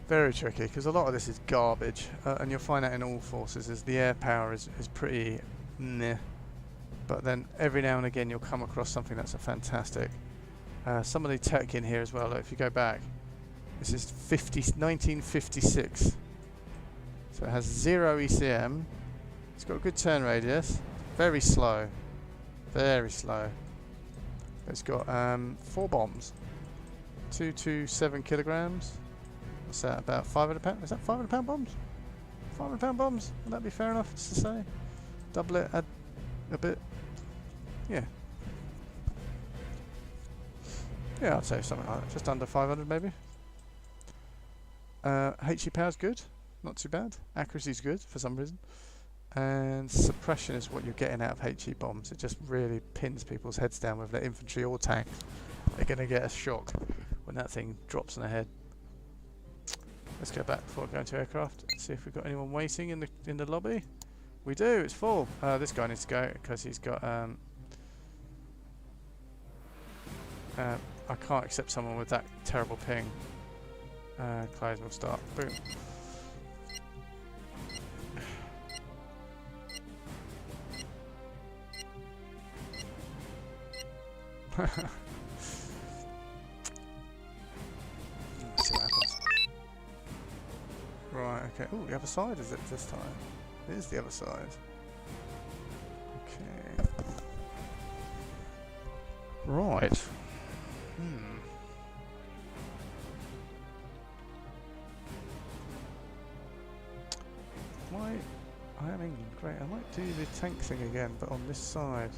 Very tricky, because a lot of this is garbage, and you'll find out in all forces is the air power is pretty meh, but then every now and again you'll come across something that's a fantastic. Some of the tech in here as well, look, if you go back, this is 1956, so it has 0 ECM, it's got a good turn radius, very slow, it's got 4 bombs, 2 to 7 kilograms. What's that, about 500 pounds? Is that 500 pound bombs? 500 pound bombs? Would that be fair enough to say? Double it, add a bit. Yeah. Yeah, I'd say something like that. Just under 500 maybe. HE power's good. Not too bad. Accuracy's good for some reason. And suppression is what you're getting out of HE bombs. It just really pins people's heads down with their infantry or tank. They're going to get a shock when that thing drops on their head. Let's go back before I go into aircraft. See if we've got anyone waiting in the lobby. We do. It's full. This guy needs to go because he's got. I can't accept someone with that terrible ping. Close. We'll start. Boom. Let's see what happens. Right, okay. Oh, the other side is it this time? It is the other side. Okay. Right. Why? I am England. Great. I might do the tank thing again, but on this side.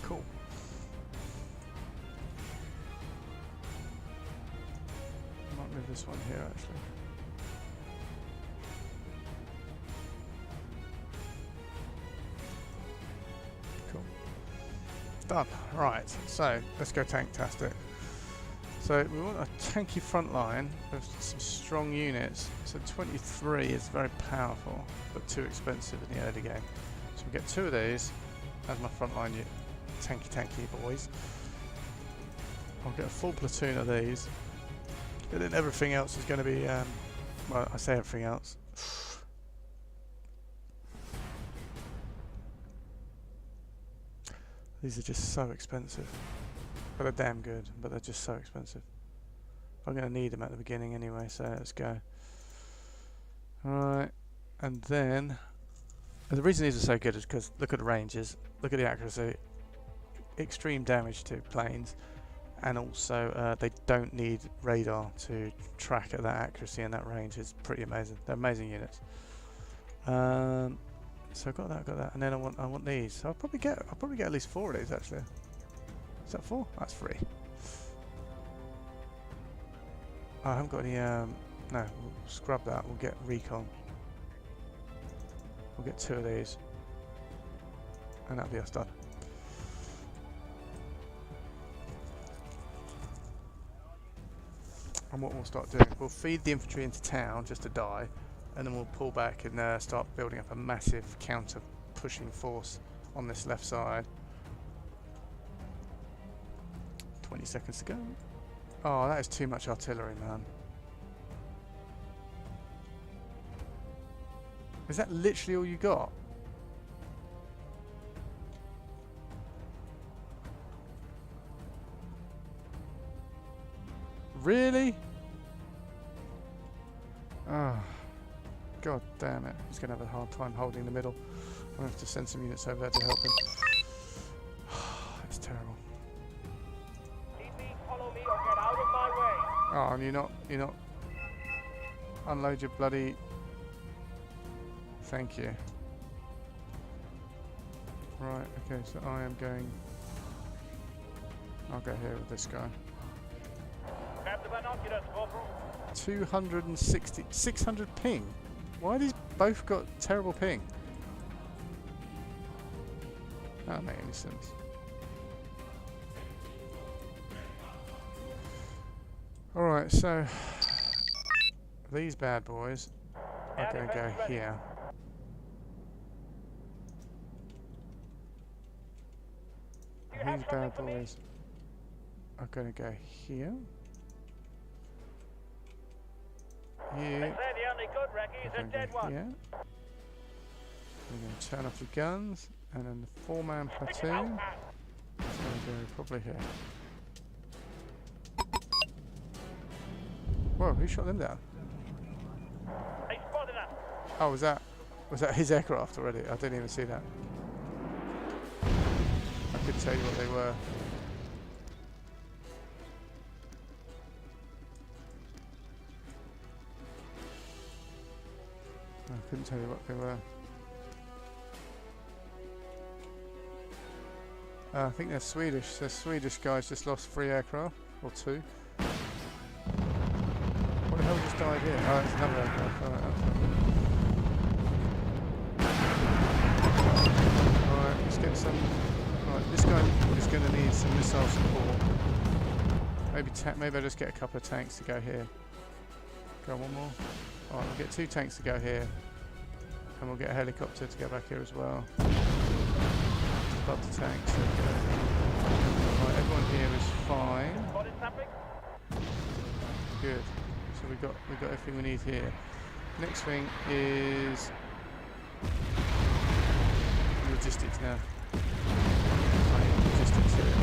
Cool. I might move this one here actually. Cool. Done. Right, so let's go tank-tastic. So we want a tanky front line with some strong units. So 23 is very powerful, but too expensive in the early game. So we get 2 of these as my front line unit. Tanky boys. I'll get a full platoon of these, and then everything else is going to be well, I say everything else. These are just so expensive, but they're damn good, but they're just so expensive. I'm going to need them at the beginning anyway, so let's go. Alright, and then the reason these are so good is because look at the ranges, look at the accuracy. Extreme damage to planes, and also they don't need radar to track at that accuracy and that range. Is pretty amazing. They're amazing units. So I've got that, and then I want these. So I'll probably get at least 4 of these actually. Is that 4? That's 3. Oh, I haven't got any. No, we'll scrub that. We'll get recon. We'll get 2 of these, and that'll be us done. And what we'll start doing, we'll feed the infantry into town just to die, and then we'll pull back and start building up a massive counter pushing force on this left side. 20 seconds to go. Oh, that is too much artillery, man. Is that literally all you got? Really? Oh, god damn it. He's going to have a hard time holding the middle. I'm going to have to send some units over there to help him. It's terrible. Follow me or get out of my way. Oh, and you're not... Unload your bloody... Thank you. Right, okay, so I am going... I'll go here with this guy. Grab the binoculars, Corporal. 260... 600 ping? Why have these both got terrible ping? That doesn't make any sense. Alright, so... These bad boys are going to go here. These bad boys are going to go here. They You say the only good recce is a are dead going one. here. We're going to turn off your guns, and then the 4-man platoon is going to go probably here. Whoa, who shot them down? They spotted us. Oh, was that his aircraft already? I didn't even see that. I couldn't tell you what they were. I couldn't tell you what they were. I think they're Swedish. The Swedish guys just lost 3 aircraft, or 2. What the hell just died here? Oh, it's another aircraft. Alright, let's get some... Alright, this guy is going to need some missile support. Maybe I'll just get a couple of tanks to go here. Go on, one more. Alright, we'll get 2 tanks to go here. And we'll get a helicopter to go back here as well. Got the tanks. Right, everyone here is fine. Spotted something? Good. So we've got everything we need here. Next thing is logistics now. I need logistics here.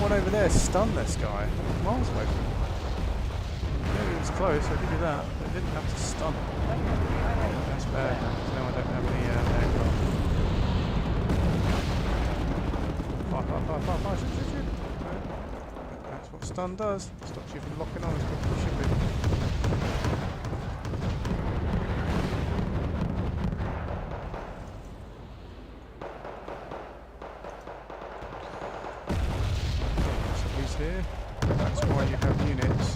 Over there, stun this guy. Miles away from him. Yeah, it was close, I could do that, but I didn't have to stun him. That's bad now, 'cause now I don't have any aircraft. Fire, shoot. That's what stun does. Stops you from locking on as quick as you should be. So he's here. That's why you have units.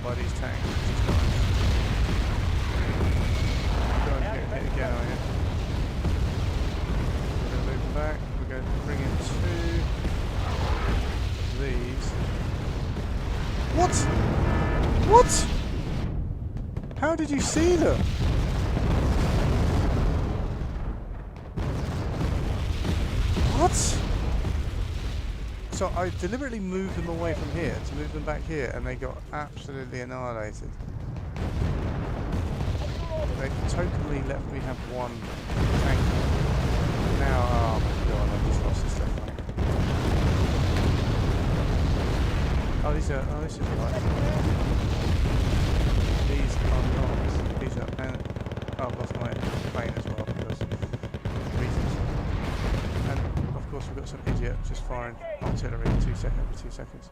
By these tanks, which is nice. Go and get hit again, are you? We're going to move back. We're going to bring in two of these. What? What? How did you see them? What? So I deliberately moved them away from here to move them back here, and they got absolutely annihilated. They totally let me have one tank. Now, oh my god, I just lost this stuff, mate. Oh, these are. Oh, this is alright. These are not. These are. And oh, I've lost my plane as well because reasons. And of course, we've got some idiot just firing artillery in 2 seconds.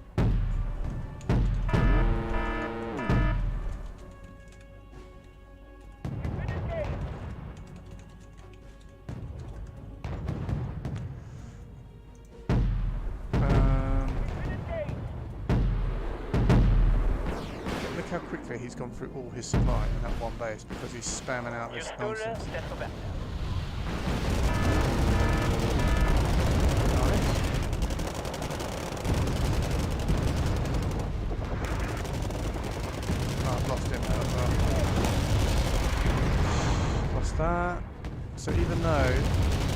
Look how quickly he's gone through all his supply in that one base because he's spamming out this nonsense. That. So even though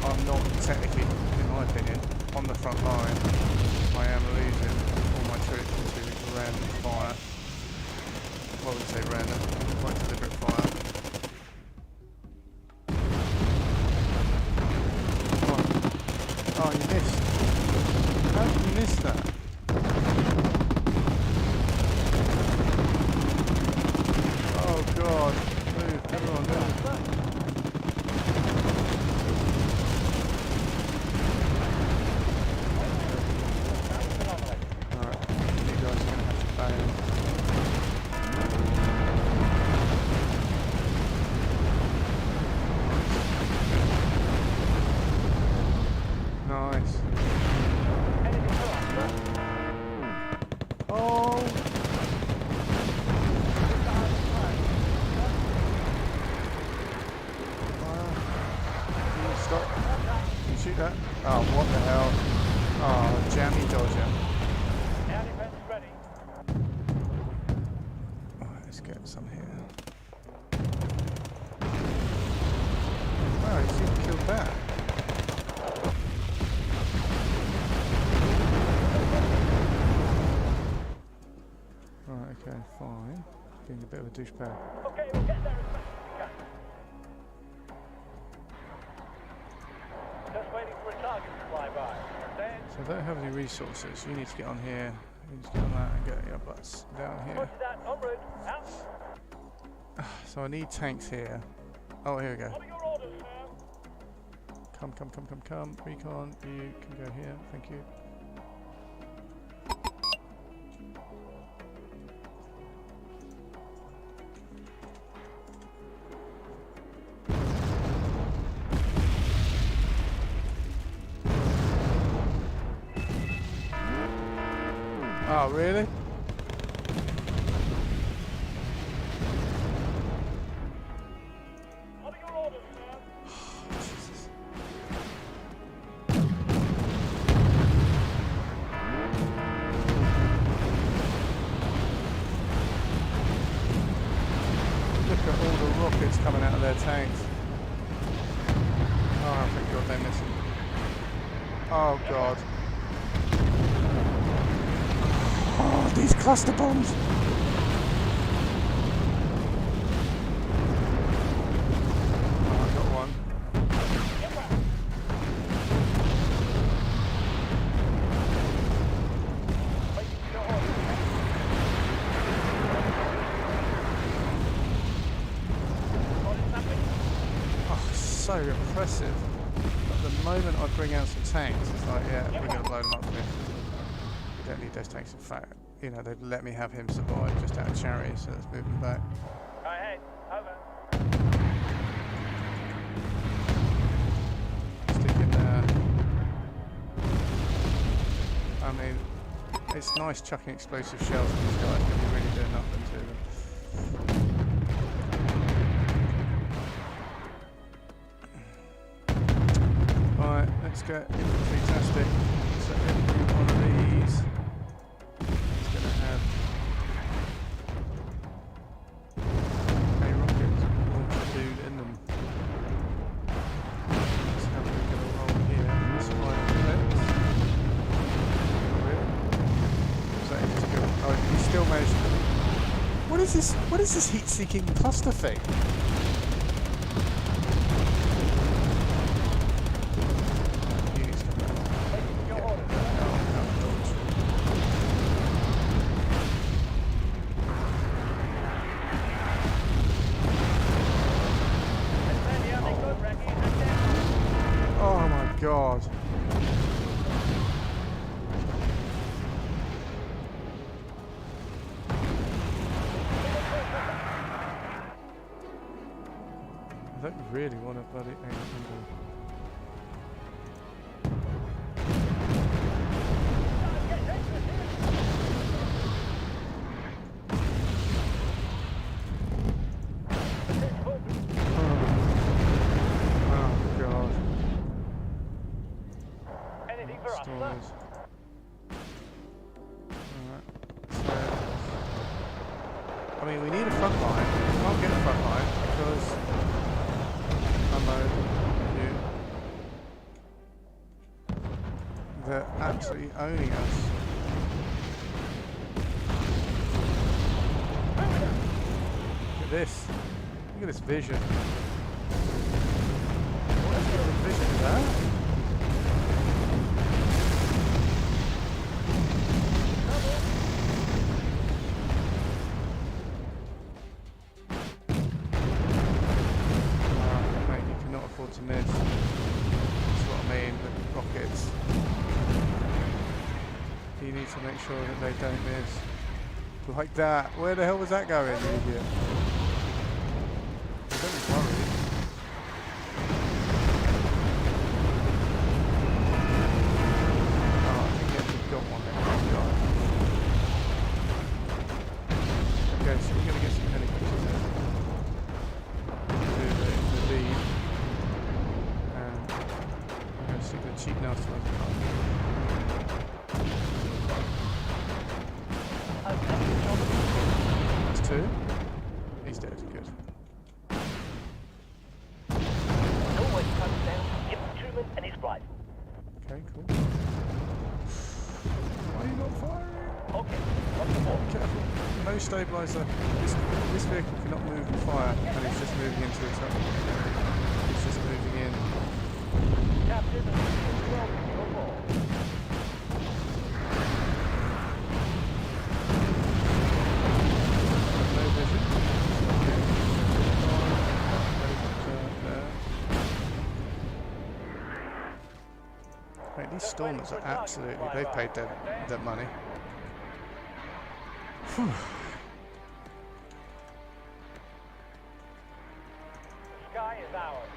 I'm not technically, in my opinion, on the front line, I am losing all my troops to random fire. Well, I wouldn't say random, quite deliberate fire. Oh, you missed. How did you miss that? Oh god. Move, everyone move. Shoot that. Oh, what the hell? Oh, jammy dodger. Alright, let's get some here. Wow, he seemed to kill that. Right, okay, fine. Being a bit of a douchebag. Okay, we'll get there as fast as we can. Just waiting for a target to fly by. Then So I don't have any resources. You need to get on here. You need to get on that and get your butts down here. push that onward. Out. So I need tanks here. Oh, here we go. What are your orders, sir? Come. Recon, you can go here. Thank you. Oh, really? What are your orders, sir? Jesus. Look at all the rockets coming out of their tanks. Oh, thank God they're missing. Oh, God. Oh, these cluster bombs! Oh, I got one. Waiting for your orders. Orders something. Oh, so impressive. But the moment I bring out some tanks, it's like, yeah, we're going to blow them up here. We don't need those tanks. In fact, you know, they've let me have him survive just out of charity, so let's move him back. Go ahead. Over. Stick him there. I mean, it's nice chucking explosive shells at these guys, but you're really doing nothing to them. Right, let's get infantry-tastic. So every one of these is going to have a rocket launcher dude in them. That's how we're going to roll here. Let's fire the clips. So he's good. Oh, he still managed to... What is this? What is this heat-seeking cluster thing? Units come back. Waiting for your orders. Oh my God. I don't really want to bloody aim Oh God. Anything for us, sir? Stores. Alright. So, I mean, we need a front line. We can't get a front line because unload you. They're absolutely owning us. Look at this. Look at this vision. What sort of vision is that? Mate, you cannot afford to miss. That's what I mean with rockets. You need to make sure that they don't miss. Like that. Where the hell was that going, you idiot? I'm very worried. Oh, I think he actually got one there. Okay, so we're going to get some helicopters there. To the lead. And I'm going to stick the cheap nasty ones on. That's two. He's dead. Good. Always comes down to the infantryman and his rifle. Okay, cool. Why are you not firing? Okay, what's the more? Careful. No stabilizer. This vehicle cannot move and fire, and it's just moving into its own. It's just moving in. Captain, welcome your ball. No vision. Okay. Mate, these stormers are absolutely... They've paid their money. Whew. The sky is ours.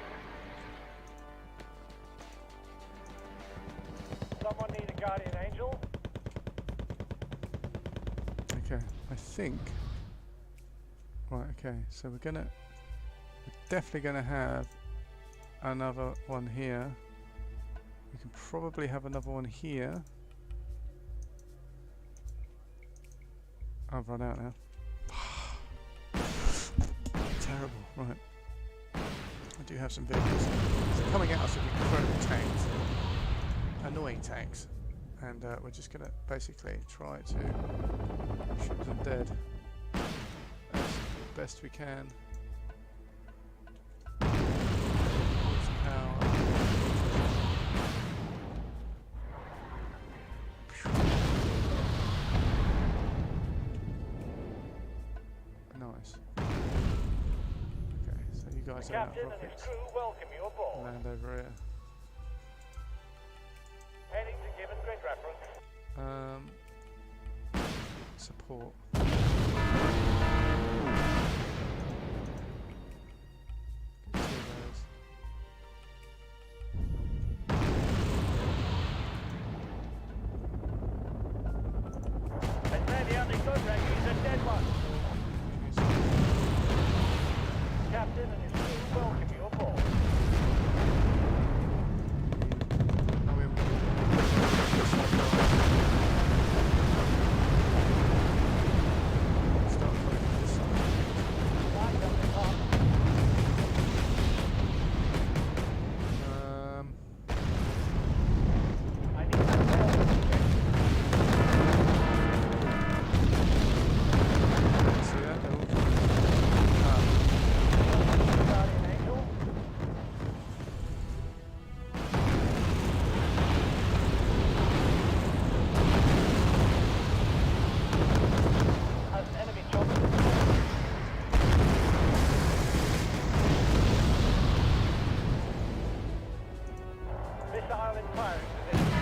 Someone need a guardian angel? Okay, I think... Right, okay, so we're definitely gonna have another one here. We can probably have another one here. I've run out now. Terrible, right. I do have some vehicles. So coming at us with incredible tanks. Annoying tanks. And we're just gonna basically try to shoot them dead as best we can. Nice. Okay, so you guys The are out captain and his rockets. crew welcome you aboard. Land over here. Heading to given grid reference. Support. Get two of those. And then the only contract is a dead one. Captain and his crew welcome you aboard. I need See that? They're all guardian angel. Has enemy choppers. Missile in firing position.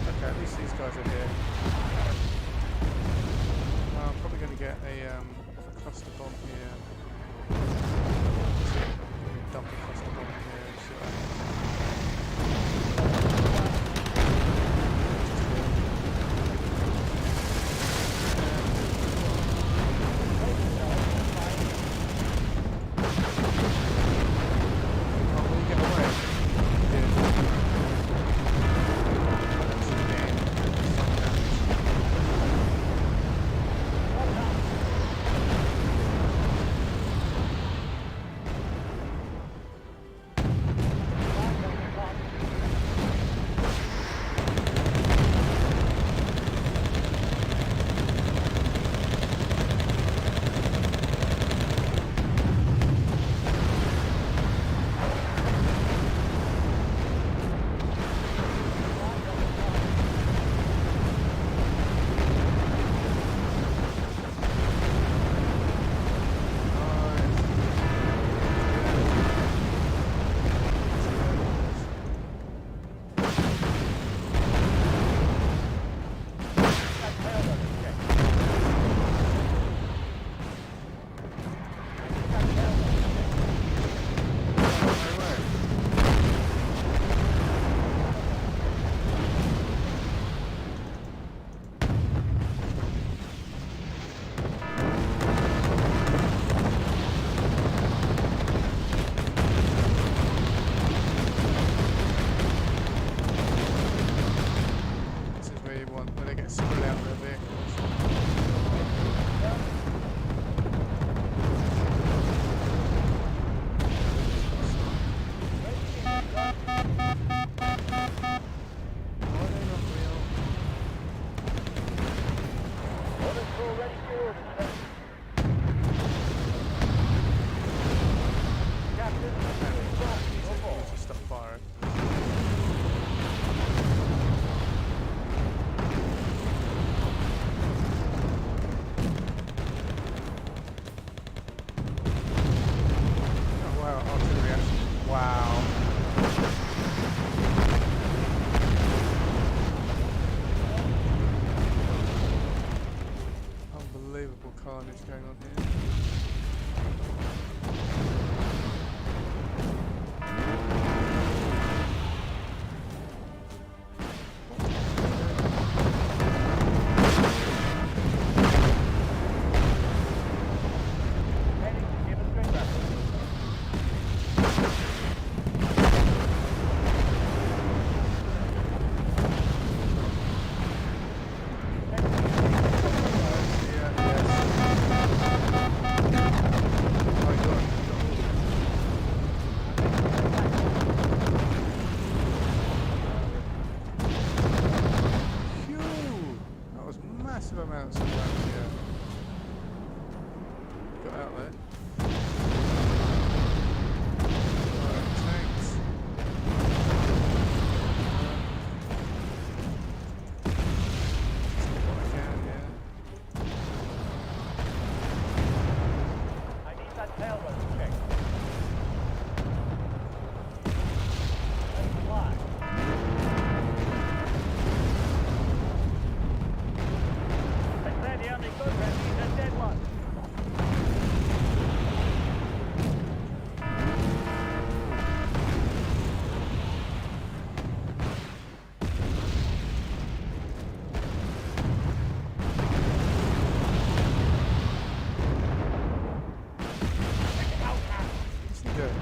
Okay, at least these guys are here. I'm probably going to get a cluster bomb here. Dump a cluster bomb here and see what happens. Oh, will you get away? Yeah. Wow. Unbelievable carnage going on here. Massive amounts of that, yeah. Got out there. Tanks. What I can, yeah. I need that tailwind check. Let's fly. The only good red is a dead one. What's he doing?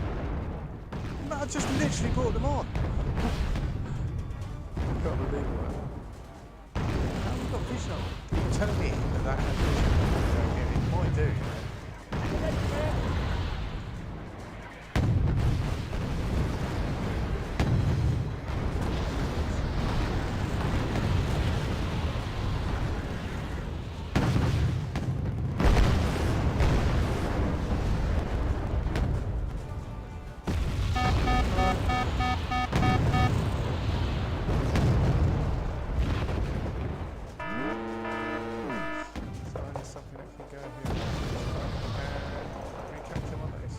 No, I just literally brought them on. I can't believe that. How have you got vision on? You're telling me that has vision? It might do, you know. Something that can go here and recapture one of these.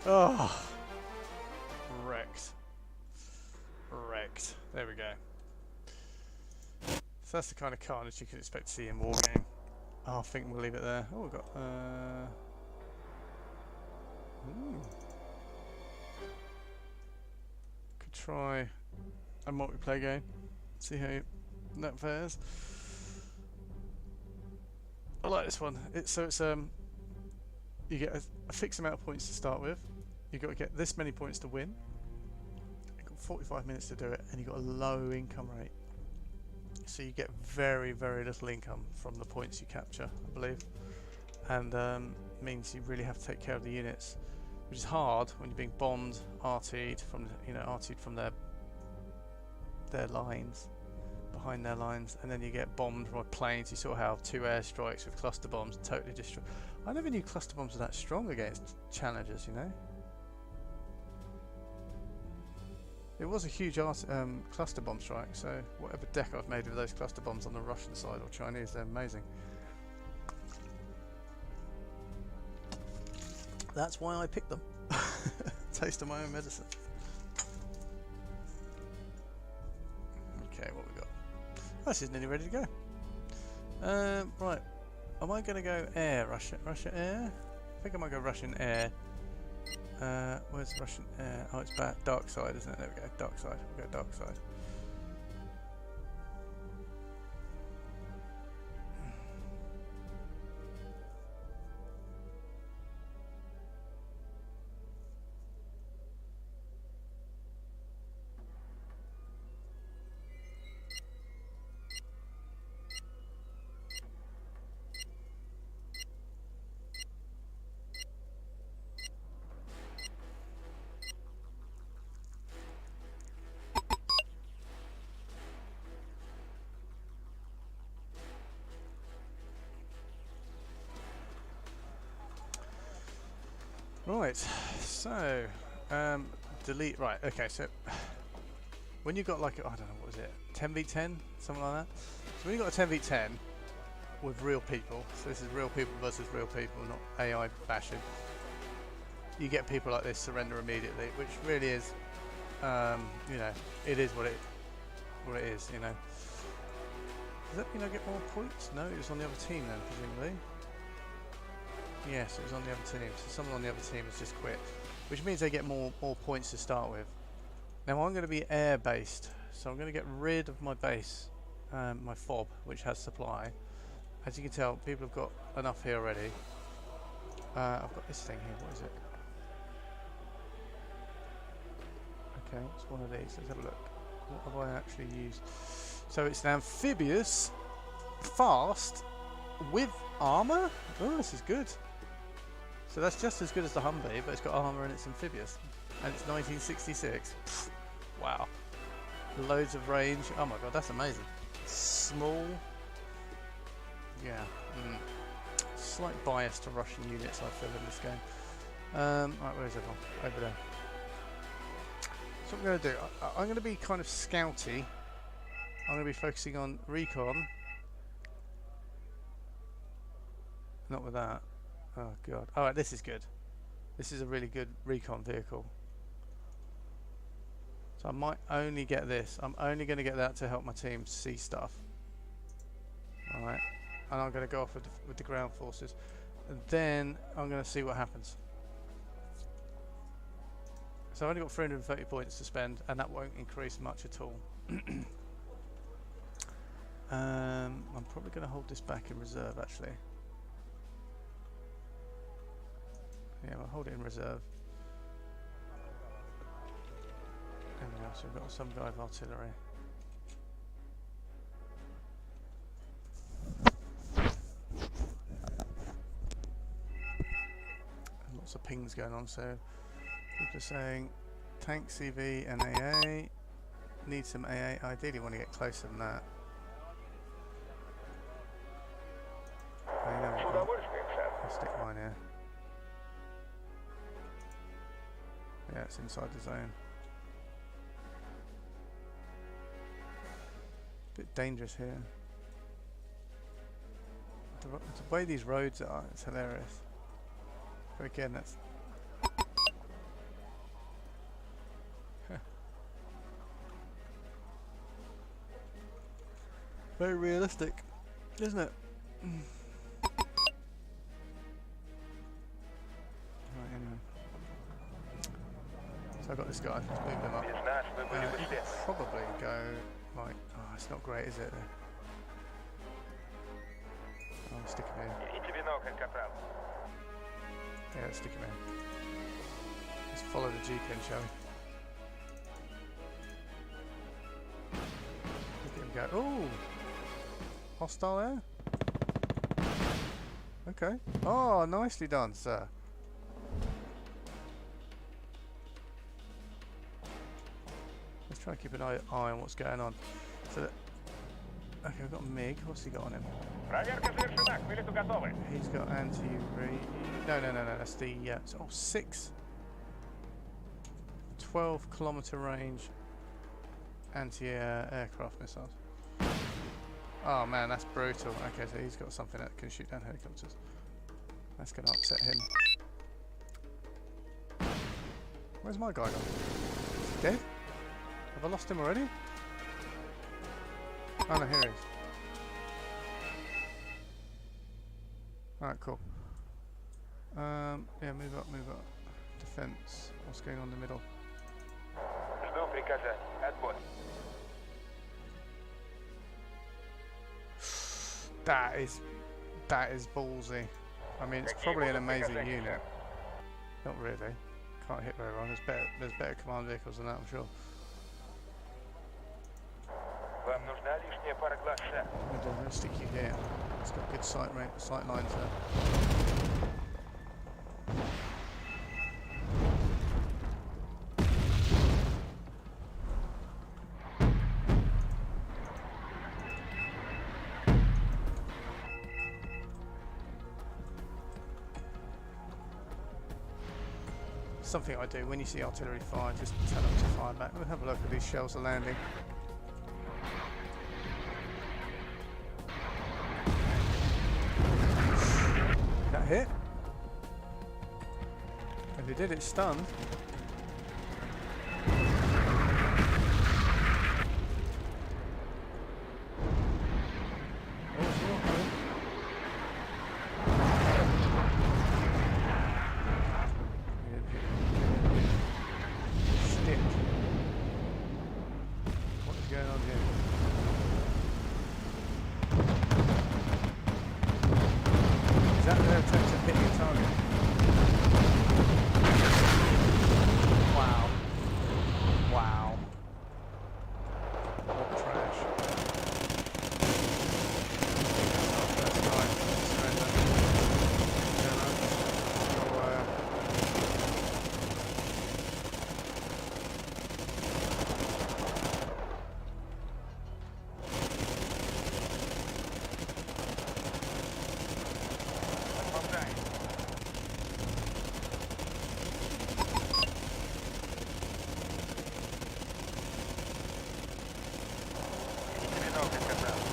Oh, wrecked. Wrecked. There we go. So that's the kind of carnage you can expect to see in Wargame. Oh, I think we'll leave it there. Oh, we've got... Could try a multiplayer game. See how that fares. I like this one. It's you get a fixed amount of points to start with. You've got to get this many points to win. You've got 45 minutes to do it, and you've got a low income rate. So you get very, very little income from the points you capture, I believe. And means you really have to take care of the units, which is hard when you're being bombed, RT'd from, RT'd from their lines, behind their lines, and then you get bombed by planes. You sort of have 2 airstrikes with cluster bombs, totally destroy. I never knew cluster bombs were that strong against challengers, you know. It was a huge cluster bomb strike, so whatever deck I've made with those cluster bombs on the Russian side or Chinese, they're amazing. That's why I picked them. Taste of my own medicine. Okay, what we got? This is nearly ready to go. Right, am I going to go air, Russia air? I think I might go Russian air. Where's the Russian air? Oh, it's back. Dark side, isn't it? There we go. Dark side. We'll go dark side. Right, so delete. Right, okay. So when you got like I don't know what was it, 10v10, something like that. So when you got a 10v10 with real people, so this is real people versus real people, not AI bashing. You get people like this surrender immediately, which really is, you know, it is what it is. You know. Does that mean I get more points? No, it was on the other team then, presumably. Yes, it was on the other team. So someone on the other team has just quit, which means they get more points to start with. Now I'm going to be air based, so I'm going to get rid of my base, my fob, which has supply. As you can tell, people have got enough here already. I've got this thing here. What is it? Okay, it's one of these. Let's have a look. What have I actually used? So it's an amphibious, fast, with armor. Oh, this is good. So that's just as good as the Humvee, but it's got armor and it's amphibious. And it's 1966. Pfft, wow. Loads of range. Oh my god, that's amazing. Small. Yeah. Slight bias to Russian units I feel in this game. Right, where's everyone? Over there. So what I'm going to do, I'm going to be kind of scouty. I'm going to be focusing on recon. Not with that. Oh god. Alright, this is good. This is a really good recon vehicle. So I might only get this. I'm only going to get that to help my team see stuff. Alright. And I'm going to go off with the ground forces. And then I'm going to see what happens. So I've only got 330 points to spend, and that won't increase much at all. I'm probably going to hold this back in reserve, actually. Yeah, we'll hold it in reserve. There we go, so we've got some guy of artillery. And lots of pings going on, so people are saying tank CV and AA. Need some AA. Ideally want to get closer than that. I'll stick mine here. Yeah, it's inside the zone. Bit dangerous here. The way these roads are, it's hilarious. But again, that's... very realistic, isn't it? Right, anyway. So I've got this guy, let's move him up. He could probably go like, oh, it's not great, is it? I'll stick him in. Yeah, let's stick him in. Let's follow the G-pin, shall we? Look at him go. Oh! Hostile there? Okay. Oh, nicely done, sir. Let's try and keep an eye on what's going on. So that, okay, we've got MiG. What's he got on him? He's got anti-re... No, that's the... oh, 6. 12-kilometer range anti-aircraft missiles. Oh man, that's brutal. Okay, so he's got something that can shoot down helicopters. That's going to upset him. Where's my guy gone? Is he dead? Have I lost him already? Oh no, here he is. Alright, cool. Yeah, move up. defense. What's going on in the middle? Жду приказаний. Отбой. That is ballsy. I mean, it's probably an amazing unit. Not really. Can't hit very well. There's better command vehicles than that, I'm sure. Вам нужна лишняя пара глаз, сэр. I'll stick you here. It's got good sight lines there. Something I do when you see artillery fire, just tell them to fire back. We'll have a look at these shells are landing. That hit? If it did, it's stunned.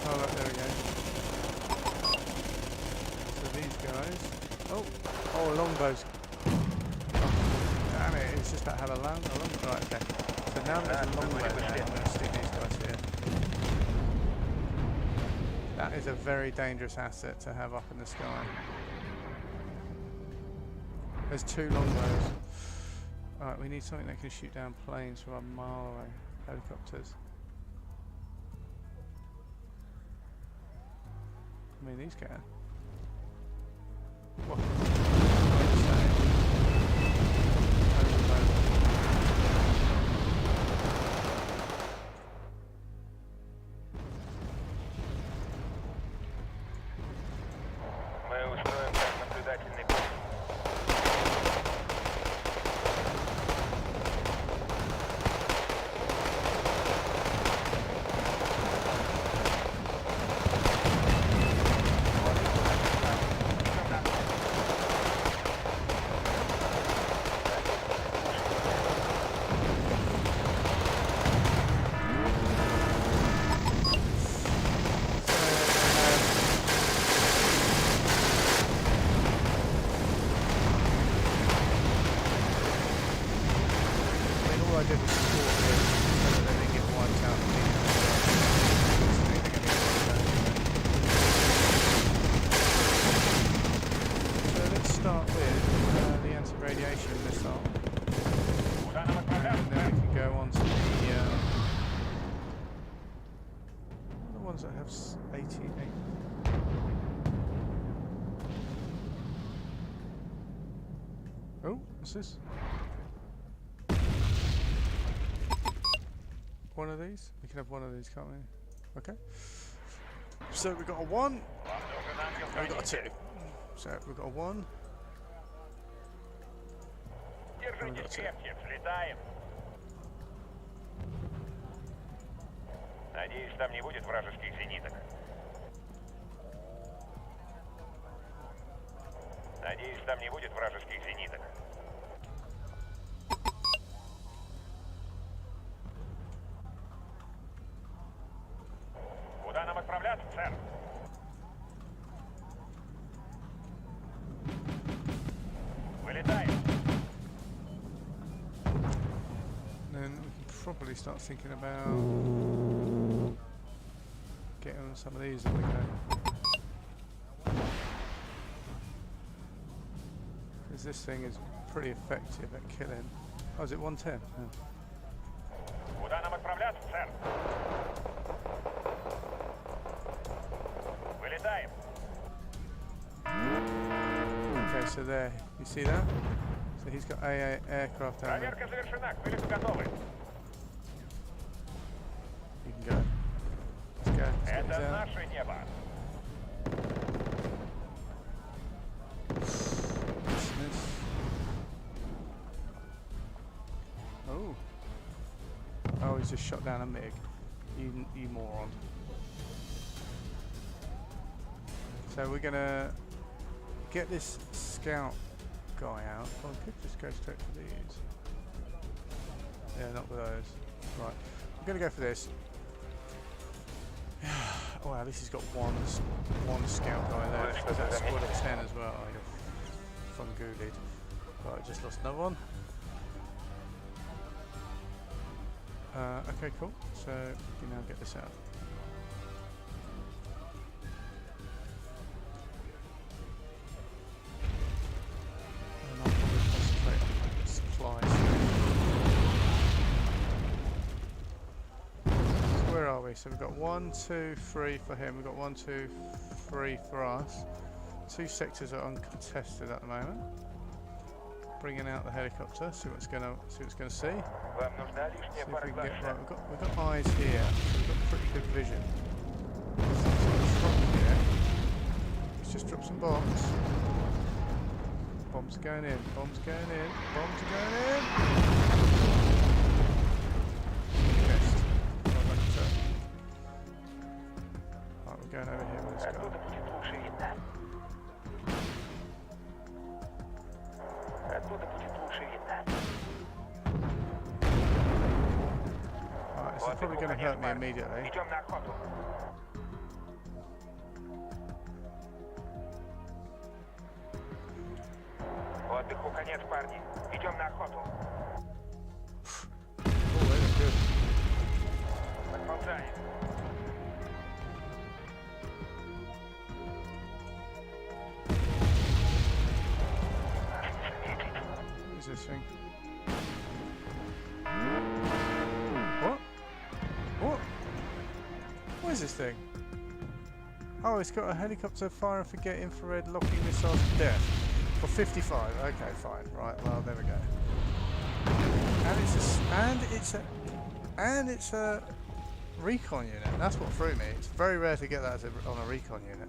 Oh, look, there we go. So these guys... Oh, longbows. Damn it, it's just about to have a long... Right, okay. So now there's a longbow there. I'm going to stick these guys here. That is a very dangerous asset to have up in the sky. There's 2 longbows. Alright, we need something that can shoot down planes from a mile away. Helicopters. I mean, these can. What? Мы устроим так наблюдательный пункт. I did was support them so that they didn't get wiped out. So let's start with the anti-radiation missile. And then we can go on to the ones that have 88. Oh, what's this? One of these? We can have one of these, can't we? Okay. So we've got a 1. And we've got a 2. So we've got a 1. Держитесь крепче, взлетаем. Надеюсь, там не будет вражеских зениток. Надеюсь, там не будет вражеских зениток. Куда нам отправляться, сэр? Вылетаем. Then we can probably start thinking about getting on some of these as we go. Because this thing is pretty effective at killing. Oh, is it 110? Oh. Куда нам отправляться, сэр? Вылетаем. Okay, so there, you see that? So he's got AA aircraft down there. Проверка завершена. К вылету готовы. You can go. Let's go. Let's get Это these out. наше небо. Dismiss. Oh. Oh, he's just shot down a MiG. You moron. So we're gonna get this scout guy out. Oh, I could just go straight for these. Yeah, not with those. Right. I'm gonna go for this. Oh, wow, this has got one scout guy there. That's a squad of 10 as well. Oh, you're fungoolied. Right, I just lost another one. Okay, cool. So we can now get this out. And I'll probably concentrate on supplies. So where are we? So we've got 1, 2, 3 for him. We've got 1, 2, 3 for us. 2 sectors are uncontested at the moment. Bringing out the helicopter. See what's gonna see. Вам нужна лишняя See if пара we can глаз, get, сэр. right, we've got eyes here, so we've got pretty good vision. From here, let's just drop some bombs. Bombs are going in, bombs are going in, bombs are going in! Missed. Right, back to turn. Right, we're going over here with this guy. Оттуда будет лучше видно. Оттуда будет лучше видно. Alright, this is probably going to hurt me immediately. Идем на охоту. Отдыху конец, парни. Идем на охоту. Oh, that is good. Подползаем. What is this thing? What? What? What is this thing? Oh, it's got a helicopter fire and forget infrared locking missiles to death. For 55. Okay, fine. Right, well, there we go. And it's a recon unit. That's what threw me. It's very rare to get that as on a recon unit.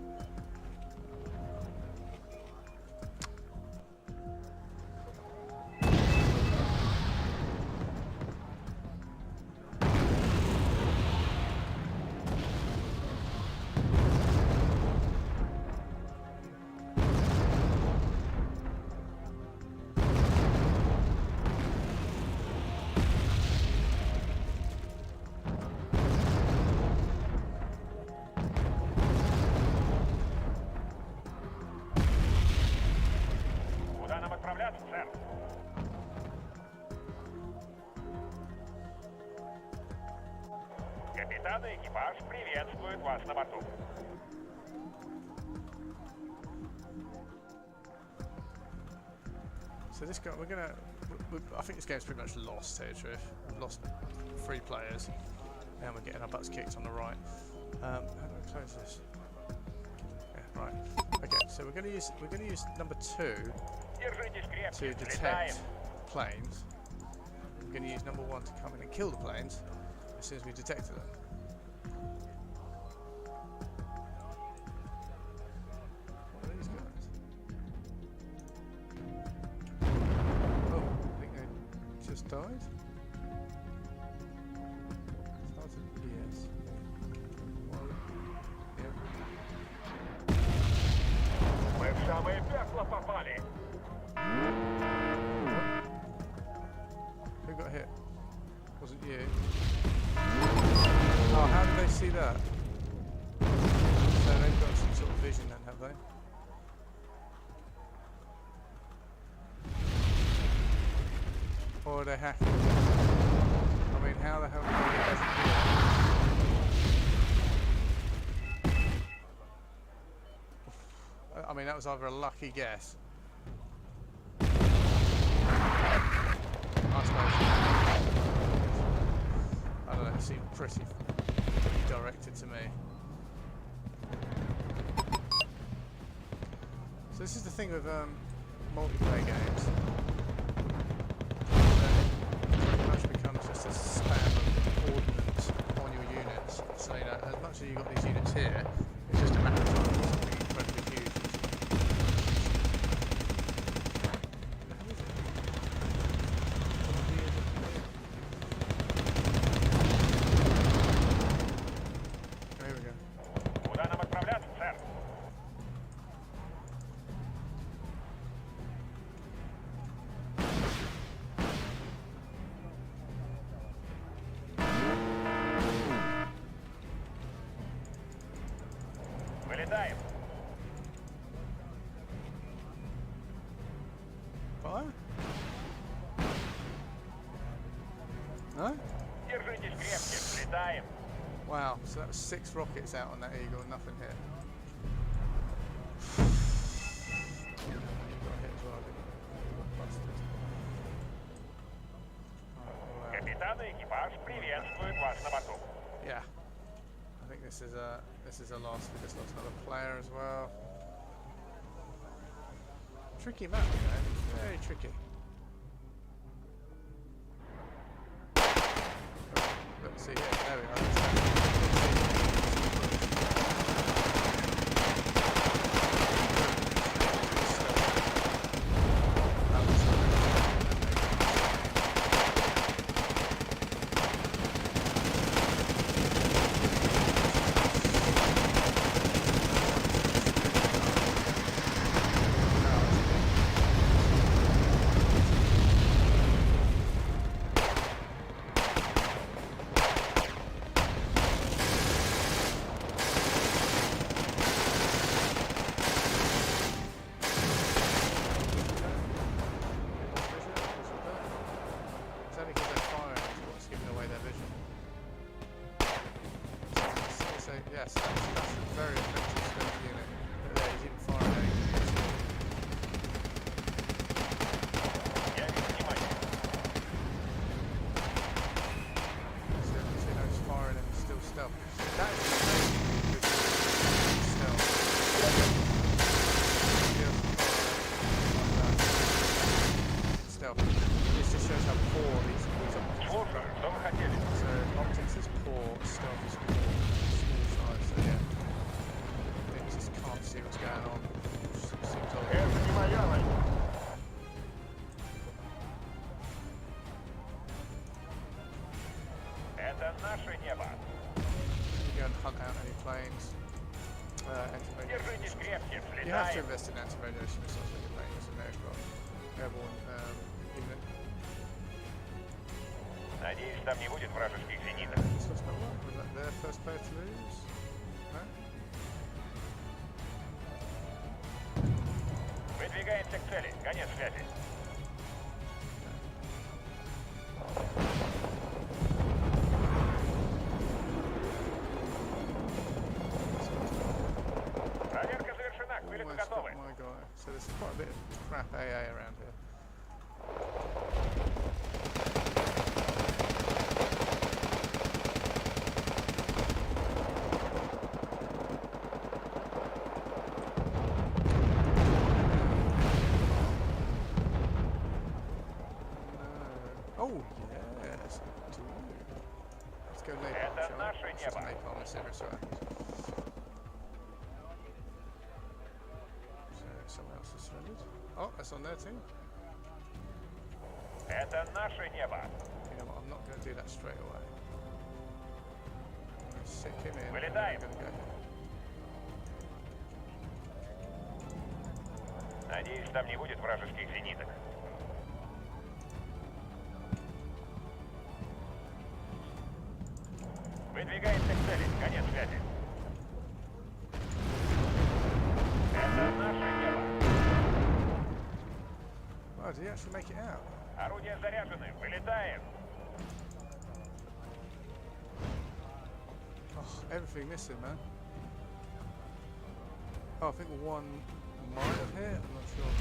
Куда нам отправляться, сэр? Капитан и экипаж приветствуют вас на борту. So this guy, we're gonna. I think this game's pretty much lost, to tell you the truth. We've lost 3 players, and we're getting our butts kicked on the right. How do I close this? Yeah, right. Okay, so we're gonna use number 2 Держитесь крепче. to Летаем. detect planes. We're gonna use number 1 to come in and kill the planes as soon as we detected them. What are these guys? Oh, I think they just died. Started, yes. 1, yeah. Мы в самое пекло попали. Who got hit? Wasn't you? Oh, how did they see that? So they've got some sort of vision then, have they? Or are they hacking? I mean, how the hell did they get that? I mean, that was either a lucky guess. pretty directed to me. So this is the thing with multiplayer games. It pretty much becomes just a spam of ordnance on your units. So you know, as much as you've got these units here, it's just a matter of time for something incredibly huge. There we go. Куда нам отправляться, сэр? Вылетаем. Fire? No? Держитесь крепче, взлетаем. Wow, so that's 6 rockets out on that Eagle, nothing hit. You got hit as well, didn't you? You got busted. Alright, well, Капитан и экипаж приветствуют вас на борту. yeah. I think this is a loss. We just lost another player as well. Tricky map, you know. Very tricky. Let's see here. There we are. Yes, that's a very effective stealth unit. But yeah, he's even firing Я вижу внимание. so he's firing and he's still stealth. That is amazing with stealth. Stealth. This just shows how poor these optics are. Слушаю, что вы хотели? So optics is poor, stealth is poor. So yeah, they just can't see what's going on. Seems odd. Это не моя война. Это наше небо. You go and hunt out any planes. Anti-radiation Держитесь missiles. крепче, You have to взлетаем. invest in anti-radiation missiles when you're playing as an airborne unit. Надеюсь, там не будет вражеских зениток. This looks not right. Was that their first player to lose? No? Выдвигаемся к цели. Конец связи. Проверка завершена. К вылету Almost готовы. got my guy. So there's quite a bit of crap AA around here. Oh, yes. Let's go napalm, Это shall we? наше Let's just небо. napalm this every so happens. So someone else has surrendered. Oh, that's on their team. Это наше небо. You know what, I'm not going to do that straight away. I'm going to sick him in and then I'm Вылетаем. going to go here. Надеюсь, там не будет вражеских зениток. Выдвигаемся к цели. Конец связи. Это наше небо. Oh, did he actually make it out? Орудия заряжены. Вылетаем. Oh, everything missing, man. Oh, I think one might have hit. I'm not sure.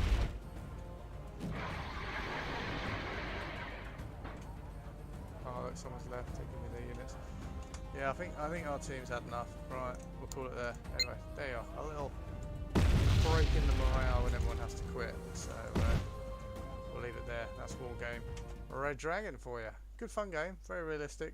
Oh, look, someone's left taking me their units. Yeah, I think our team's had enough. Right, we'll call it there. Anyway, there you are. A little break in the morale when everyone has to quit. So we'll leave it there. That's Wargame Red Dragon for you. Good fun game. Very realistic.